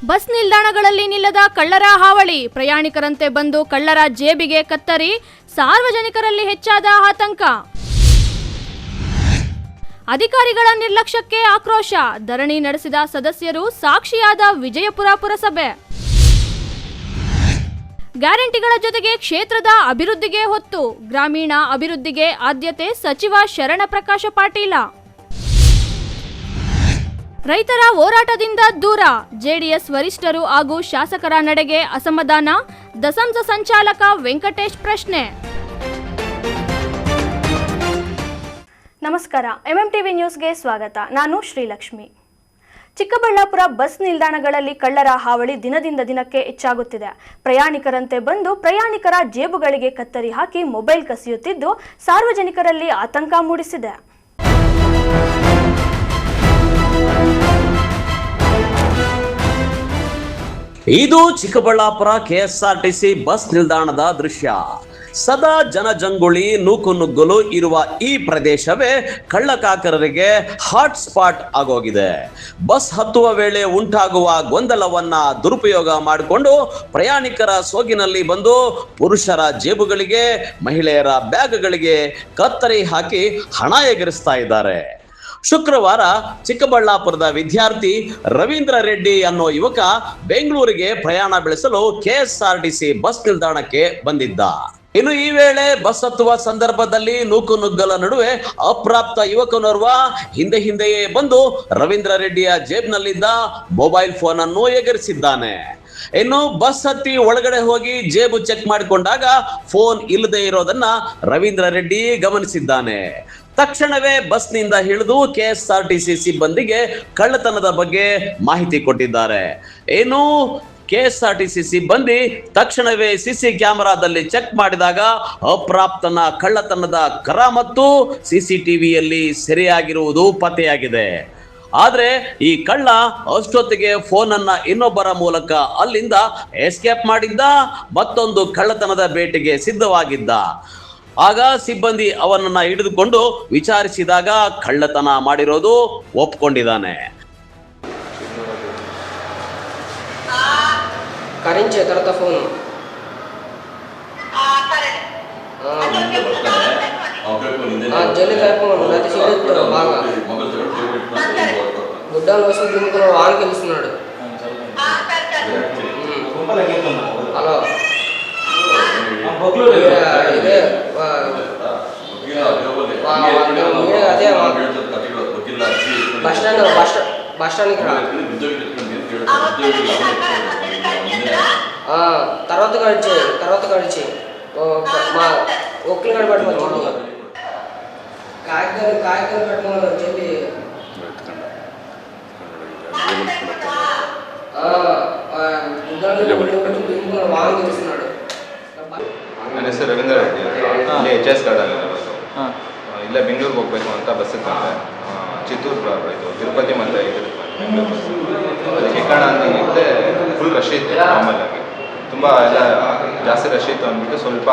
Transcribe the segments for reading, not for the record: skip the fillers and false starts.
Bus ನಿಲ್ದಾಣಗಳಲ್ಲಿ ನಿಲ್ಲದ ಕಳ್ಳರ ಹಾವಳಿ, ಪ್ರಯಾಣಿಕರಂತೆ ಬಂದು ಕಳ್ಳರ ಜೇಬಿಗೆ ಕತ್ತರಿ, ಸಾರ್ವಜನಿಕರಲ್ಲಿ ಹೆಚ್ಚಾದ ಆತಂಕ. ಅಧಿಕಾರಿಗಳ ನಿರ್ಲಕ್ಷ್ಯಕ್ಕೆ ಆಕ್ರೋಶ, ಧರಣಿ ನಡೆಸಿದ ಸದಸ್ಯರು, ಸಾಕ್ಷಿಯಾದ ವಿಜಯಪುರ ಪುರಸಭೆ. ಗ್ಯಾರಂಟಿಗಳ ಜೊತೆಗೆ ಕ್ಷೇತ್ರದ ಅಭಿವೃದ್ಧಿಗೆ ಹೊತ್ತು, ಗ್ರಾಮೀಣ ಅಭಿವೃದ್ಧಿಗೆ ಆದ್ಯತೆ, ಸಚಿವ ಶರಣಪ್ರಕಾಶ ಪಾಟೀಲ. ರೈತರ ಹೋರಾಟದಿಂದ ದೂರ, ಜೆಡಿಎಸ್ ವರಿಷ್ಠರು ಹಾಗೂ ಶಾಸಕರ ನಡೆಗೆ ಅಸಮಾಧಾನ, ದಸಂಸ ಸಂಚಾಲಕ ವೆಂಕಟೇಶ್ ಪ್ರಶ್ನೆ. ನಮಸ್ಕಾರ, ಎಂಎಂಟಿವಿ ನ್ಯೂಸ್ಗೆ ಸ್ವಾಗತ. ನಾನು ಶ್ರೀಲಕ್ಷ್ಮಿ. ಚಿಕ್ಕಬಳ್ಳಾಪುರ ಬಸ್ ನಿಲ್ದಾಣಗಳಲ್ಲಿ ಕಳ್ಳರ ಹಾವಳಿ ದಿನದಿಂದ ದಿನಕ್ಕೆ ಹೆಚ್ಚಾಗುತ್ತಿದೆ. ಪ್ರಯಾಣಿಕರಂತೆ ಬಂದು ಪ್ರಯಾಣಿಕರ ಜೇಬುಗಳಿಗೆ ಕತ್ತರಿ ಹಾಕಿ ಮೊಬೈಲ್ ಕಸಿಯುತ್ತಿದ್ದು ಸಾರ್ವಜನಿಕರಲ್ಲಿ ಆತಂಕ ಮೂಡಿಸಿದೆ. ಇದು ಚಿಕ್ಕಬಳ್ಳಾಪುರ ಕೆಎಸ್ಆರ್ಟಿಸಿ ಬಸ್ ನಿಲ್ದಾಣದ ದೃಶ್ಯ. ಸದಾ ಜನಜಂಗುಳಿ ನೂಕುನುಗ್ಗಲು ಇರುವ ಈ ಪ್ರದೇಶವೇ ಕಳ್ಳಕಾಕರರಿಗೆ ಹಾಟ್ ಸ್ಪಾಟ್ ಆಗೋಗಿದೆ. ಬಸ್ ಹತ್ತುವ ವೇಳೆ ಉಂಟಾಗುವ ಗೊಂದಲವನ್ನ ದುರುಪಯೋಗ ಮಾಡಿಕೊಂಡು ಪ್ರಯಾಣಿಕರ ಸೋಗಿನಲ್ಲಿ ಬಂದು ಪುರುಷರ ಜೇಬುಗಳಿಗೆ, ಮಹಿಳೆಯರ ಬ್ಯಾಗ್ಗಳಿಗೆ ಕತ್ತರಿ ಹಾಕಿ ಹಣ ಎಗರಿಸ್ತಾ ಇದ್ದಾರೆ. ಶುಕ್ರವಾರ ಚಿಕ್ಕಬಳ್ಳಾಪುರದ ವಿದ್ಯಾರ್ಥಿ ರವೀಂದ್ರ ರೆಡ್ಡಿ ಅನ್ನೋ ಯುವಕ ಬೆಂಗಳೂರಿಗೆ ಪ್ರಯಾಣ ಬೆಳೆಸಲು ಕೆಎಸ್ಆರ್ಟಿಸಿ ಬಸ್ ನಿಲ್ದಾಣಕ್ಕೆ ಬಂದಿದ್ದ. ಇನ್ನು ಈ ವೇಳೆ ಬಸ್ ಹತ್ತುವ ಸಂದರ್ಭದಲ್ಲಿ ನೂಕುನುಗ್ಗಲ ನಡುವೆ ಅಪ್ರಾಪ್ತ ಯುವಕನೋರ್ವ ಹಿಂದೆಯೇ ಬಂದು ರವೀಂದ್ರ ರೆಡ್ಡಿಯ ಜೇಬ್ನಲ್ಲಿದ್ದ ಮೊಬೈಲ್ ಫೋನ್ ಅನ್ನು ಎಗರಿಸಿದ್ದಾನೆ. ಇನ್ನು ಬಸ್ ಹತ್ತಿ ಒಳಗಡೆ ಹೋಗಿ ಜೇಬು ಚೆಕ್ ಮಾಡಿಕೊಂಡಾಗ ಫೋನ್ ಇಲ್ಲದೆ ಇರೋದನ್ನ ರವೀಂದ್ರ ರೆಡ್ಡಿ ಗಮನಿಸಿದ್ದಾನೆ. ತಕ್ಷಣವೇ ಬಸ್ನಿಂದ ಇಳಿದು ಕೆಎಸ್ಆರ್ಟಿಸಿ ಸಿಬ್ಬಂದಿಗೆ ಕಳ್ಳತನದ ಬಗ್ಗೆ ಮಾಹಿತಿ ಕೊಟ್ಟಿದ್ದಾರೆ. ಏನು ಕೆಎಸ್ಆರ್ಟಿಸಿ ಸಿಬ್ಬಂದಿ ತಕ್ಷಣವೇ ಸಿಸಿ ಕ್ಯಾಮೆರಾದಲ್ಲಿ ಚೆಕ್ ಮಾಡಿದಾಗ ಅಪ್ರಾಪ್ತನ ಕಳ್ಳತನದ ಕರಾಮತ್ತು ಸಿಸಿಟಿವಿಯಲ್ಲಿ ಸೆರೆಯಾಗಿರುವುದು ಪತ್ತೆಯಾಗಿದೆ. ಆದ್ರೆ ಈ ಕಳ್ಳ ಅಷ್ಟೊತ್ತಿಗೆ ಫೋನ್ ಅನ್ನ ಇನ್ನೊಬ್ಬರ ಮೂಲಕ ಅಲ್ಲಿಂದ ಎಸ್ಕೇಪ್ ಮಾಡಿದ್ದ, ಮತ್ತೊಂದು ಕಳ್ಳತನದ ಬೇಟೆಗೆ ಸಿದ್ಧವಾಗಿದ್ದ. ಆಗ ಸಿಬ್ಬಂದಿ ಅವನನ್ನ ಹಿಡಿದುಕೊಂಡು ವಿಚಾರಿಸಿದಾಗ ಕಳ್ಳತನ ಮಾಡಿರೋದು ಒಪ್ಕೊಂಡಿದ್ದಾನೆ. కరించే తర్వాత ఫోన్ జల్లి కలుపుకున్నాడు, అయితే సీడెత్తాడు బాగా గుడ్డలు వస్తుంది దింపుకున్నాడు, వానికి వెళ్తున్నాడు. హలో ఇదే అదే బస్ స్టాండ్కి రా, తర్వాత గడిచి మా ఒక్కలు గడి పట్టుకోవాలి, కాగితాలు పెట్టుకోవాలి చెప్పి వాహనం తెలుస్తున్నాడు. ನನ್ನ ಹೆಸರು ರವೀಂದ್ರ ರೆಡ್ಡಿ, ಇಲ್ಲಿ HS ಗಾರ್ಡಲ್ಲಿ ಇಲ್ಲೇ ಬೆಂಗಳೂರಿಗೆ ಹೋಗ್ಬೇಕು ಅಂತ ಬಸ್ ಇತ್ತಂತೆ. ಚಿತ್ತೂರು ಇದು ತಿರುಪತಿ ಮತ್ತು ಇದು ಬೆಂಗಳೂರು ಬಸ್. ಅದಕ್ಕೆ ಕಾರಣ ಅಂದಿದ್ದೆ ಫುಲ್ ರಶ್ ಇತ್ತು. ನಾರ್ಮಲ್ ಆಗಿ ತುಂಬ ಎಲ್ಲ ಜಾಸ್ತಿ ರಶ್ ಇತ್ತು ಅಂದ್ಬಿಟ್ಟು ಸ್ವಲ್ಪ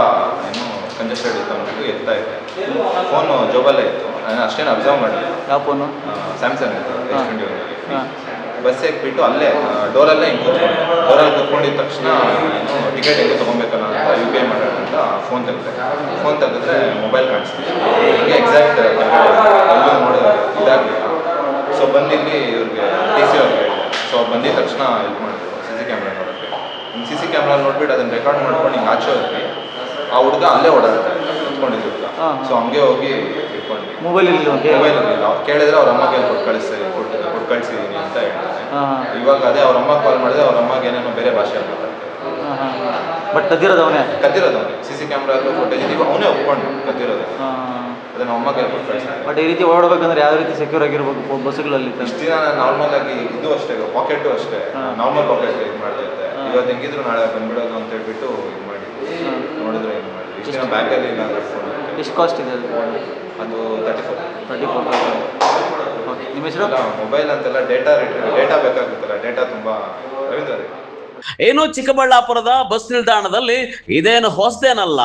ಏನು ಕಂಜೆಸ್ಟೆಡ್ ಇತ್ತು ಅಂದ್ಬಿಟ್ಟು ಎತ್ತಾ ಇದ್ದೆ. ಫೋನು ಜೋಬಲ್ಲೇ ಇತ್ತು, ನಾನು ಅಷ್ಟೇನು ಅಬ್ಸರ್ವ್ ಮಾಡಿದೆ. ಯಾವ ಫೋನು? ಸ್ಯಾಮ್ಸಂಗ್ ಇತ್ತು S21. ಬಸ್ ಬಿಟ್ಟು ಅಲ್ಲೇ ಡೋರಲ್ಲೇ ಹಿಂಗೆ ಕೂತ್ಕೊಂಡೆ. ಡೋರಲ್ಲಿ ಕೂತ್ಕೊಂಡಿದ್ದ ತಕ್ಷಣ ಏನು ಟಿಕೆಟ್ ಹೆಂಗೆ ತೊಗೊಬೇಕಲ್ಲ ಅಂತ UPI ಮಾಡೋಣ ಅಂತ ಫೋನ್ ತೆಗೆದ್ರೆ ಮೊಬೈಲ್ ಕಾಣಿಸ್ತಿದೆ. ಹಿಂಗೆ ಎಕ್ಸಾಕ್ಟ್ ಅಲ್ಲೂ ನೋಡಿದ್ರೆ ಇದಾಗಲಿಲ್ಲ. ಸೊ ಬಂದಿಲ್ಲಿ ಇವ್ರಿಗೆ TC ಅವ್ರಿಗೆ ಹೇಳಿದೆ. ಸೊ ಅವ್ರು ಬಂದಿದ್ದ ತಕ್ಷಣ ಹೆಲ್ಪ್ ಮಾಡಿದ್ರು CC ಕ್ಯಾಮ್ರಾ ನೋಡೋಕ್ಕೆ. CC ಕ್ಯಾಮ್ರಾ ನೋಡ್ಬಿಟ್ಟು ಅದನ್ನು ರೆಕಾರ್ಡ್ ಮಾಡ್ಕೊಂಡು ಹಿಂಗೆ ಆಚೆ ಹೋದ್ವಿ. ಆ ಹುಡುಗ ಅಲ್ಲೇ ಓಡಾಡ್ತಾ ಕುತ್ಕೊಂಡಿದ್ದು ಹುಡುಗ. ಸೊ ಹಂಗೆ ಹೋಗಿ ಇಟ್ಕೊಂಡ್ವಿ. ಮೊಬೈಲ್ ಇರಲಿಲ್ಲ. ಅವ್ರು ಕೇಳಿದ್ರೆ ಅವ್ರ ಅಮ್ಮಗೆ ಕೊಟ್ಟು ಕಳಿಸಿದ್ದೀನಿ ಅಂತ ಹೇಳ್ತಾರೆ. ಇವಾಗ ಅದೇ ಅವ್ರ ಅಮ್ಮ ಕಾಲ್ ಮಾಡಿದ್ರೆ ಅವ್ರ ಅಮ್ಮಗೆ ಏನೇನೋ ಬೇರೆ ಭಾಷೆ ಆಗ್ತಾರೆ. ಬಟ್ ಕದ್ದಿರೋದವನೇ CC ಕ್ಯಾಮ್ರಾ ಫುಟೇಜ್ ಇದೀವಿ, ಅವನೇ ಒಪ್ಕೊಂಡು ಕದ್ದಿರೋದು. ಅದನ್ನ ಅಮ್ಮಗೆ ಕೊಟ್ಟು ಕಳಿಸ್ತಾರೆ. ಬಟ್ ಈ ರೀತಿ ಓಡಬೇಕಂದ್ರೆ ಯಾವ ರೀತಿ ಸೆಕ್ಯೂರ್ ಆಗಿರ್ಬೇಕು ಬಸ್ಸುಗಳಲ್ಲಿ? ಇಷ್ಟು ದಿನ ನಾರ್ಮಲ್ ಆಗಿ ಇದು ಅಷ್ಟೇ, ಪಾಕೆಟು ಅಷ್ಟೇ, ನಾರ್ಮಲ್ ಪಾಕೆಟ್ ಇದು ಮಾಡ್ತಾ ಇದ್ದೆ. ಇವತ್ತು ಹೆಂಗಿದ್ರು ನಾಳೆ ಬಂದ್ಬಿಡೋದು ಅಂತ ಹೇಳ್ಬಿಟ್ಟು ಇದು ಮಾಡಿ ನೋಡಿದ್ರೆ ಇದು ಮಾಡಿದ್ವಿ. ಇಷ್ಟು ದಿನ ಬ್ಯಾಗಲ್ಲಿ ಇಲ್ಲ ಅಂದ್ರೆ ಫೋನ್. ಎಷ್ಟು ಕಾಸ್ಟ್ ಇದೆ ಅದು? ಅದು 34,000. ಓಕೆ, ನಿಮ್ಮ ಹೆಸರು? ಮೊಬೈಲ್ ಅಂತೆಲ್ಲ ಡೇಟಾ ಬೇಕಾಗುತ್ತಲ್ಲ, ಡೇಟಾ ತುಂಬ. ರವೀಂದ್ರ ಏನು ಚಿಕ್ಕಬಳ್ಳಾಪುರದ ಬಸ್ ನಿಲ್ದಾಣದಲ್ಲಿ ಇದೇನು ಹೊಸದೇನಲ್ಲ.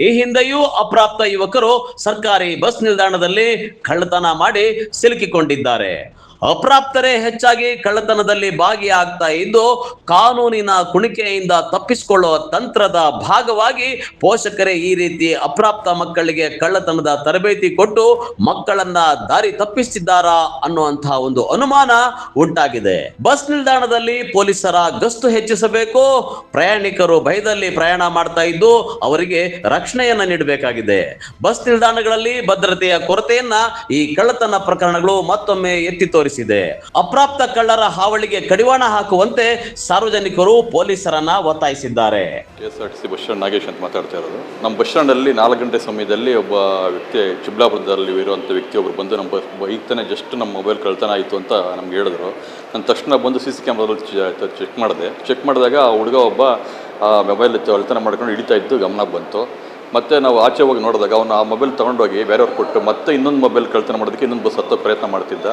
ಈ ಹಿಂದೆಯೂ ಅಪ್ರಾಪ್ತ ಯುವಕರು ಸರ್ಕಾರಿ ಬಸ್ ನಿಲ್ದಾಣದಲ್ಲಿ ಕಳ್ಳತನ ಮಾಡಿ ಸಿಲುಕಿಕೊಂಡಿದ್ದಾರೆ. ಅಪ್ರಾಪ್ತರೇ ಹೆಚ್ಚಾಗಿ ಕಳ್ಳತನದಲ್ಲಿ ಭಾಗಿಯಾಗ್ತಾ ಇದ್ದು ಕಾನೂನಿನ ಕುಣಿಕೆಯಿಂದ ತಪ್ಪಿಸಿಕೊಳ್ಳುವ ತಂತ್ರದ ಭಾಗವಾಗಿ ಪೋಷಕರೇ ಈ ರೀತಿ ಅಪ್ರಾಪ್ತ ಮಕ್ಕಳಿಗೆ ಕಳ್ಳತನದ ತರಬೇತಿ ಕೊಟ್ಟು ಮಕ್ಕಳನ್ನ ದಾರಿ ತಪ್ಪಿಸಿದ್ದಾರಾ ಅನ್ನುವಂತಹ ಒಂದು ಅನುಮಾನ ಉಂಟಾಗಿದೆ. ಬಸ್ ನಿಲ್ದಾಣದಲ್ಲಿ ಪೊಲೀಸರ ಗಸ್ತು ಹೆಚ್ಚಿಸಬೇಕು. ಪ್ರಯಾಣಿಕರು ಭಯದಲ್ಲಿ ಪ್ರಯಾಣ ಮಾಡ್ತಾ ಇದ್ದು ಅವರಿಗೆ ರಕ್ಷಣೆಯನ್ನ ನೀಡಬೇಕಾಗಿದೆ. ಬಸ್ ನಿಲ್ದಾಣಗಳಲ್ಲಿ ಭದ್ರತೆಯ ಕೊರತೆಯನ್ನ ಈ ಕಳ್ಳತನ ಪ್ರಕರಣಗಳು ಮತ್ತೊಮ್ಮೆ ಎತ್ತಿ ತೋರಿಸಿದೆ. ಅಪ್ರಾಪ್ತ ಕಳ್ಳರ ಹಾವಳಿಗೆ ಕಡಿವಾಣ ಹಾಕುವಂತೆ ಸಾರ್ವಜನಿಕರು ಪೊಲೀಸರನ್ನ ಒತ್ತಾಯಿಸಿದ್ದಾರೆ. KSRTC ಬಸ್ ಸ್ಟ್ಯಾಂಡ್ ನಾಗೇಶ್ ಅಂತ ಮಾತಾಡ್ತಾ ಇರೋದು. ನಮ್ಮ ಬಸ್ ಸ್ಟ್ಯಾಂಡಲ್ಲಿ 4 ಗಂಟೆ ಸಮಯದಲ್ಲಿ ಒಬ್ಬ ವ್ಯಕ್ತಿ ಚಿಕ್ಕಬಳ್ಳಾಪುರದಲ್ಲಿ ಇರುವಂಥ ವ್ಯಕ್ತಿ ಒಬ್ಬರು ಬಂದು ನಮ್ಮ ಈಗ ತಾನೇ ಜಸ್ಟ್ ನಮ್ಮ ಮೊಬೈಲ್ ಕಳ್ತನ ಆಯಿತು ಅಂತ ನಮ್ಗೆ ಹೇಳಿದ್ರು. ನಾನು ತಕ್ಷಣ ಬಂದು CC ಕ್ಯಾಮ್ರಾದಲ್ಲಿ ಚೆಕ್ ಮಾಡಿದಾಗ ಆ ಹುಡುಗ ಒಬ್ಬ ಮೊಬೈಲ್ ಕಳ್ತನ ಮಾಡ್ಕೊಂಡು ಹಿಡಿತಾ ಇದ್ದು ಗಮನ ಬಂತು. ಮತ್ತು ನಾವು ಆಚೆ ಹೋಗಿ ನೋಡಿದಾಗ ಅವನು ಆ ಮೊಬೈಲ್ ತೊಗೊಂಡೋಗಿ ಬೇರೆಯವ್ರು ಕೊಟ್ಟು ಮತ್ತೆ ಇನ್ನೊಂದು ಮೊಬೈಲ್ ಕಳ್ತನ ಮಾಡೋದಕ್ಕೆ ಇನ್ನೊಂದು ಬಸ್ ಹತ್ತೋ ಪ್ರಯತ್ನ ಮಾಡ್ತಿದ್ದ.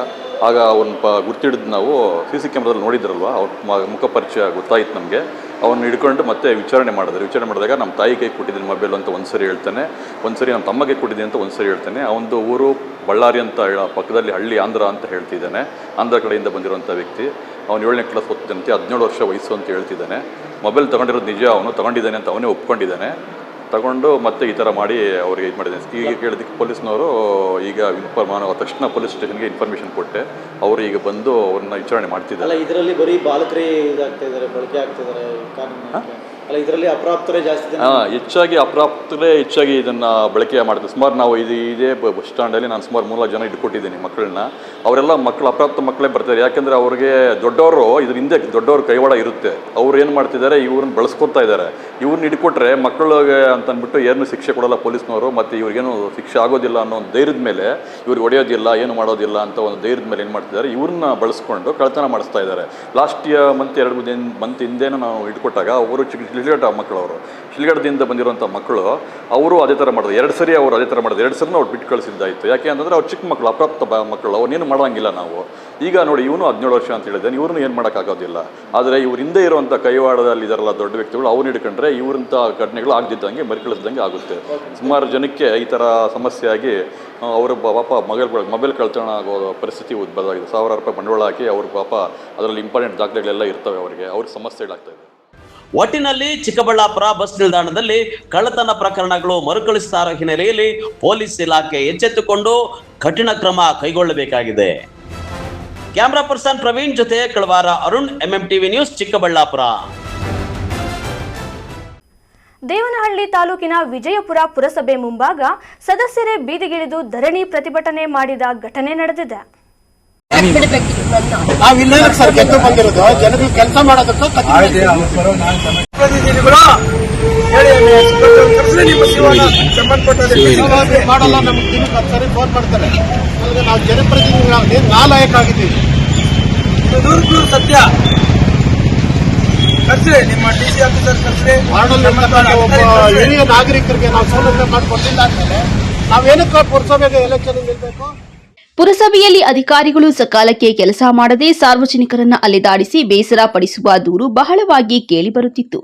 ಆಗ ಅವನು ಗುರ್ತಿಡಿದು ನಾವು CC ಕ್ಯಾಮ್ರಾದಲ್ಲಿ ನೋಡಿದ್ರಲ್ವ, ಅವ್ರ ಮುಖ ಪರಿಚಯ ಗೊತ್ತಾಯಿತು ನಮಗೆ. ಅವನ್ನ ಹಿಡ್ಕೊಂಡು ಮತ್ತೆ ವಿಚಾರಣೆ ಮಾಡಿದಾಗ ನಮ್ಮ ತಾಯಿ ಕೈ ಕೊಟ್ಟಿದ್ದೀನಿ ಮೊಬೈಲ್ ಅಂತ ಒಂದು ಸರಿ ಹೇಳ್ತಾನೆ, ಒಂದು ಸರಿ ನಮ್ಮ ತಮ್ಮಗೆ ಕೊಟ್ಟಿದ್ದೀನಿ ಅಂತ ಒಂದು ಸರಿ ಹೇಳ್ತಾನೆ. ಅವನದು ಊರು ಬಳ್ಳಾರಿ ಅಂತ ಪಕ್ಕದಲ್ಲಿ ಹಳ್ಳಿ ಆಂಧ್ರ ಅಂತ ಹೇಳ್ತಿದ್ದಾನೆ. ಆಂಧ್ರ ಕಡೆಯಿಂದ ಬಂದಿರುವಂಥ ವ್ಯಕ್ತಿ. ಅವನು 7ನೇ ಕ್ಲಾಸ್ ಓದ್ತಿದ್ದಂತೆ, 17 ವರ್ಷ ವಯಸ್ಸು ಅಂತ ಹೇಳ್ತಿದ್ದಾನೆ. ಮೊಬೈಲ್ ತೊಗೊಂಡಿರೋದು ನಿಜ, ಅವನು ತೊಗೊಂಡಿದ್ದಾನೆ ಅಂತ ಅವನೇ ಒಪ್ಕೊಂಡಿದ್ದಾನೆ. ತಗೊಂಡು ಮತ್ತೆ ಈ ಥರ ಮಾಡಿ ಅವ್ರಿಗೆ ಇದು ಮಾಡಿದ್ದೇನೆ. ಈಗ ಕೇಳಿದಕ್ಕೆ ಪೊಲೀಸ್ನವರು ಈಗ ತಕ್ಷಣ ಪೊಲೀಸ್ ಸ್ಟೇಷನ್ಗೆ ಇನ್ಫಾರ್ಮೇಷನ್ ಕೊಟ್ಟೆ. ಅವರು ಈಗ ಬಂದು ಅವ್ರನ್ನ ವಿಚಾರಣೆ ಮಾಡ್ತಿದ್ದಾರೆ. ಇದರಲ್ಲಿ ಬರೀ ಬಾಲಕರೇ ಇದಾಗ್ತಾ ಇದ್ದಾರೆ, ಬಳಕೆ ಆಗ್ತಿದ್ದಾರೆ ಕಾನೂನು. ಅಲ್ಲ, ಇದರಲ್ಲಿ ಅಪ್ರಾಪ್ತರೇ ಜಾಸ್ತಿ. ಅಪ್ರಾಪ್ತರೇ ಹೆಚ್ಚಾಗಿ ಇದನ್ನು ಬಳಕೆ ಮಾಡ್ತಾರೆ. ಸುಮಾರು ನಾವು ಇದೇ ಬಸ್ ಸ್ಟ್ಯಾಂಡಲ್ಲಿ ನಾನು ಸುಮಾರು 3 ಜನ ಇಟ್ಕೊಟ್ಟಿದ್ದೀನಿ ಮಕ್ಕಳನ್ನ. ಅವರೆಲ್ಲ ಅಪ್ರಾಪ್ತ ಮಕ್ಕಳೇ ಬರ್ತಾರೆ. ಯಾಕೆಂದರೆ ಅವ್ರಿಗೆ ದೊಡ್ಡವರು ಇದ್ರ ಹಿಂದೆ ದೊಡ್ಡವ್ರ ಕೈವಾಡ ಇರುತ್ತೆ. ಅವ್ರು ಏನು ಮಾಡ್ತಿದ್ದಾರೆ, ಇವ್ರನ್ನ ಬಳಸ್ಕೊತಾ ಇದ್ದಾರೆ. ಇವ್ರನ್ನ ಹಿಡ್ಕೊಟ್ರೆ ಮಕ್ಕಳಿಗೆ ಅಂತ ಅಂದ್ಬಿಟ್ಟು ಏನು ಶಿಕ್ಷೆ ಕೊಡಲ್ಲ ಪೊಲೀಸ್ನವರು. ಮತ್ತು ಇವ್ರಿಗೇನು ಶಿಕ್ಷೆ ಆಗೋದಿಲ್ಲ ಅನ್ನೋ ಒಂದು ಧೈರ್ಯದ ಮೇಲೆ, ಇವ್ರಿಗೆ ಹೊಡೆಯೋದಿಲ್ಲ ಏನು ಮಾಡೋದಿಲ್ಲ ಅಂತ ಒಂದು ಧೈರ್ಯದ ಮೇಲೆ ಏನು ಮಾಡ್ತಿದ್ದಾರೆ, ಇವ್ರನ್ನ ಬಳಸ್ಕೊಂಡು ಕಳ್ತನ ಮಾಡಿಸ್ತಾ ಇದ್ದಾರೆ. ಲಾಸ್ಟ್ ಮಂತ್ 2 ಮಂತ್ ಹಿಂದೆನೂ ನಾವು ಇಟ್ಕೊಟ್ಟಾಗ ಅವರು ಶಿಲ್ಘಟ್ಟ ಮಕ್ಕಳು, ಅವರು ಶಿಲ್ಘಟ್ಟದಿಂದ ಬಂದಿರುವಂಥ ಮಕ್ಕಳು, ಅವರು ಅದೇ ಥರ ಮಾಡಿದ್ರು. 2 ಸರಿ ಅವರು ಅದೇ ಥರ ಮಾಡಿದ್ರು. 2 ಸರಿ ಅವ್ರು ಬಿಟ್ಟು ಕಳಿಸಿದ್ದಾಯಿತು. ಯಾಕೆ ಅಂತಂದರೆ ಅವ್ರು ಚಿಕ್ಕ ಮಕ್ಕಳು, ಅಪ್ರಾಪ್ತ ಮಕ್ಕಳು, ಅವನ್ನೇನು ಮಾಡೋಂಗಿಲ್ಲ ನಾವು. ಈಗ ನೋಡಿ, ಇವನು 17 ವರ್ಷ ಅಂತ ಹೇಳಿದ್ದಾನೆ, ಇವ್ರನ್ನೂ ಏನು ಮಾಡೋಕ್ಕಾಗೋದಿಲ್ಲ. ಆದರೆ ಇವ್ರ ಹಿಂದೆ ಇರುವಂಥ ಕೈವಾಡದಲ್ಲಿ ಇದರಲ್ಲ ದೊಡ್ಡ ವ್ಯಕ್ತಿಗಳು, ಅವ್ರು ಹಿಡ್ಕೊಂಡ್ರೆ ಇವ್ರಂಥ ಘಟನೆಗಳು ಆಗದಿದ್ದಂಗೆ ಮರಿಕಳಿಸ್ದಂಗೆ ಆಗುತ್ತೆ. ಸುಮಾರು ಜನಕ್ಕೆ ಈ ಥರ ಸಮಸ್ಯೆ ಆಗಿ ಅವರು ಪಾಪ ಮೊಬೈಲ್ ಕಳ್ತನ ಆಗೋ ಪರಿಸ್ಥಿತಿ ಉದ್ಭವವಾಗಿದೆ. 1000 ರೂಪಾಯಿ ಬಂಡವಾಳ ಹಾಕಿ ಅವ್ರ ಪಾಪ ಅದರಲ್ಲಿ ಇಂಪಾರ್ಟೆಂಟ್ ದಾಖಲೆಗಳೆಲ್ಲ ಇರ್ತವೆ, ಅವ್ರಿಗೆ ಸಮಸ್ಯೆಗಳಾಗ್ತಾ ಇದೆ. ಒಟ್ಟಿನಲ್ಲಿ ಚಿಕ್ಕಬಳ್ಳಾಪುರ ಬಸ್ ನಿಲ್ದಾಣದಲ್ಲಿ ಕಳ್ಳತನ ಪ್ರಕರಣಗಳು ಮರುಕಳಿಸ್ತಾ ಇರೋ ಹಿನ್ನೆಲೆಯಲ್ಲಿ ಪೊಲೀಸ್ ಇಲಾಖೆ ಎಚ್ಚೆತ್ತುಕೊಂಡು ಕಠಿಣ ಕ್ರಮ ಕೈಗೊಳ್ಳಬೇಕಾಗಿದೆ. ಕ್ಯಾಮರಾ ಪರ್ಸನ್ ಪ್ರವೀಣ್ ಜೊತೆ ಕಳವಾರ ಅರುಣ್, MMTV ನ್ಯೂಸ್, ಚಿಕ್ಕಬಳ್ಳಾಪುರ. ದೇವನಹಳ್ಳಿ ತಾಲೂಕಿನ ವಿಜಯಪುರ ಪುರಸಭೆ ಮುಂಭಾಗ ಸದಸ್ಯರೇ ಬೀದಿಗಿಳಿದು ಧರಣಿ ಪ್ರತಿಭಟನೆ ಮಾಡಿದ ಘಟನೆ ನಡೆದಿದೆ. ನಾವಿನ್ನೇನಕ್ಕೆ ಸರ್ ಗೆದ್ದು ಬಂದಿರೋದು? ಜನರಿಗೆ ಕೆಲಸ ಮಾಡೋದಕ್ಕೂ ಮಾಡಲ್ಲ. ನಮ್ಗೆ ದಿನಕ್ಕೆ 10 ಸರಿ ಫೋನ್ ಮಾಡ್ತಾರೆ. ಅಲ್ಲಿಗೆ ನಾವು ಜನಪ್ರತಿನಿಧಿಗಳಾಗಿ ನಾಲಾಯಕ ಆಗಿದ್ದೀವಿ. ಸತ್ಯ ನಿಮ್ಮ DC ಆಫೀಸರ್ ಒಬ್ಬ ಹಿರಿಯ ನಾಗರಿಕರಿಗೆ ನಾವು ಸೌಲಭ್ಯ ಮಾಡಿಕೊಟ್ಟಿಲ್ಲ ಅಂದ್ಮೇಲೆ ನಾವೇನಕ್ಕೆ ಪುರಸಭೆಗೆ ಎಲೆಕ್ಷನ್ ನಿಲ್ಬೇಕು? ಪುರಸಭೆಯಲ್ಲಿ ಅಧಿಕಾರಿಗಳು ಸಕಾಲಕ್ಕೆ ಕೆಲಸ ಮಾಡದೆ ಸಾರ್ವಜನಿಕರನ್ನ ಅಲೆದಾಡಿಸಿ ಬೇಸರ ಪಡಿಸುವ ದೂರು ಬಹಳವಾಗಿ ಕೇಳಿಬರುತ್ತಿತ್ತು.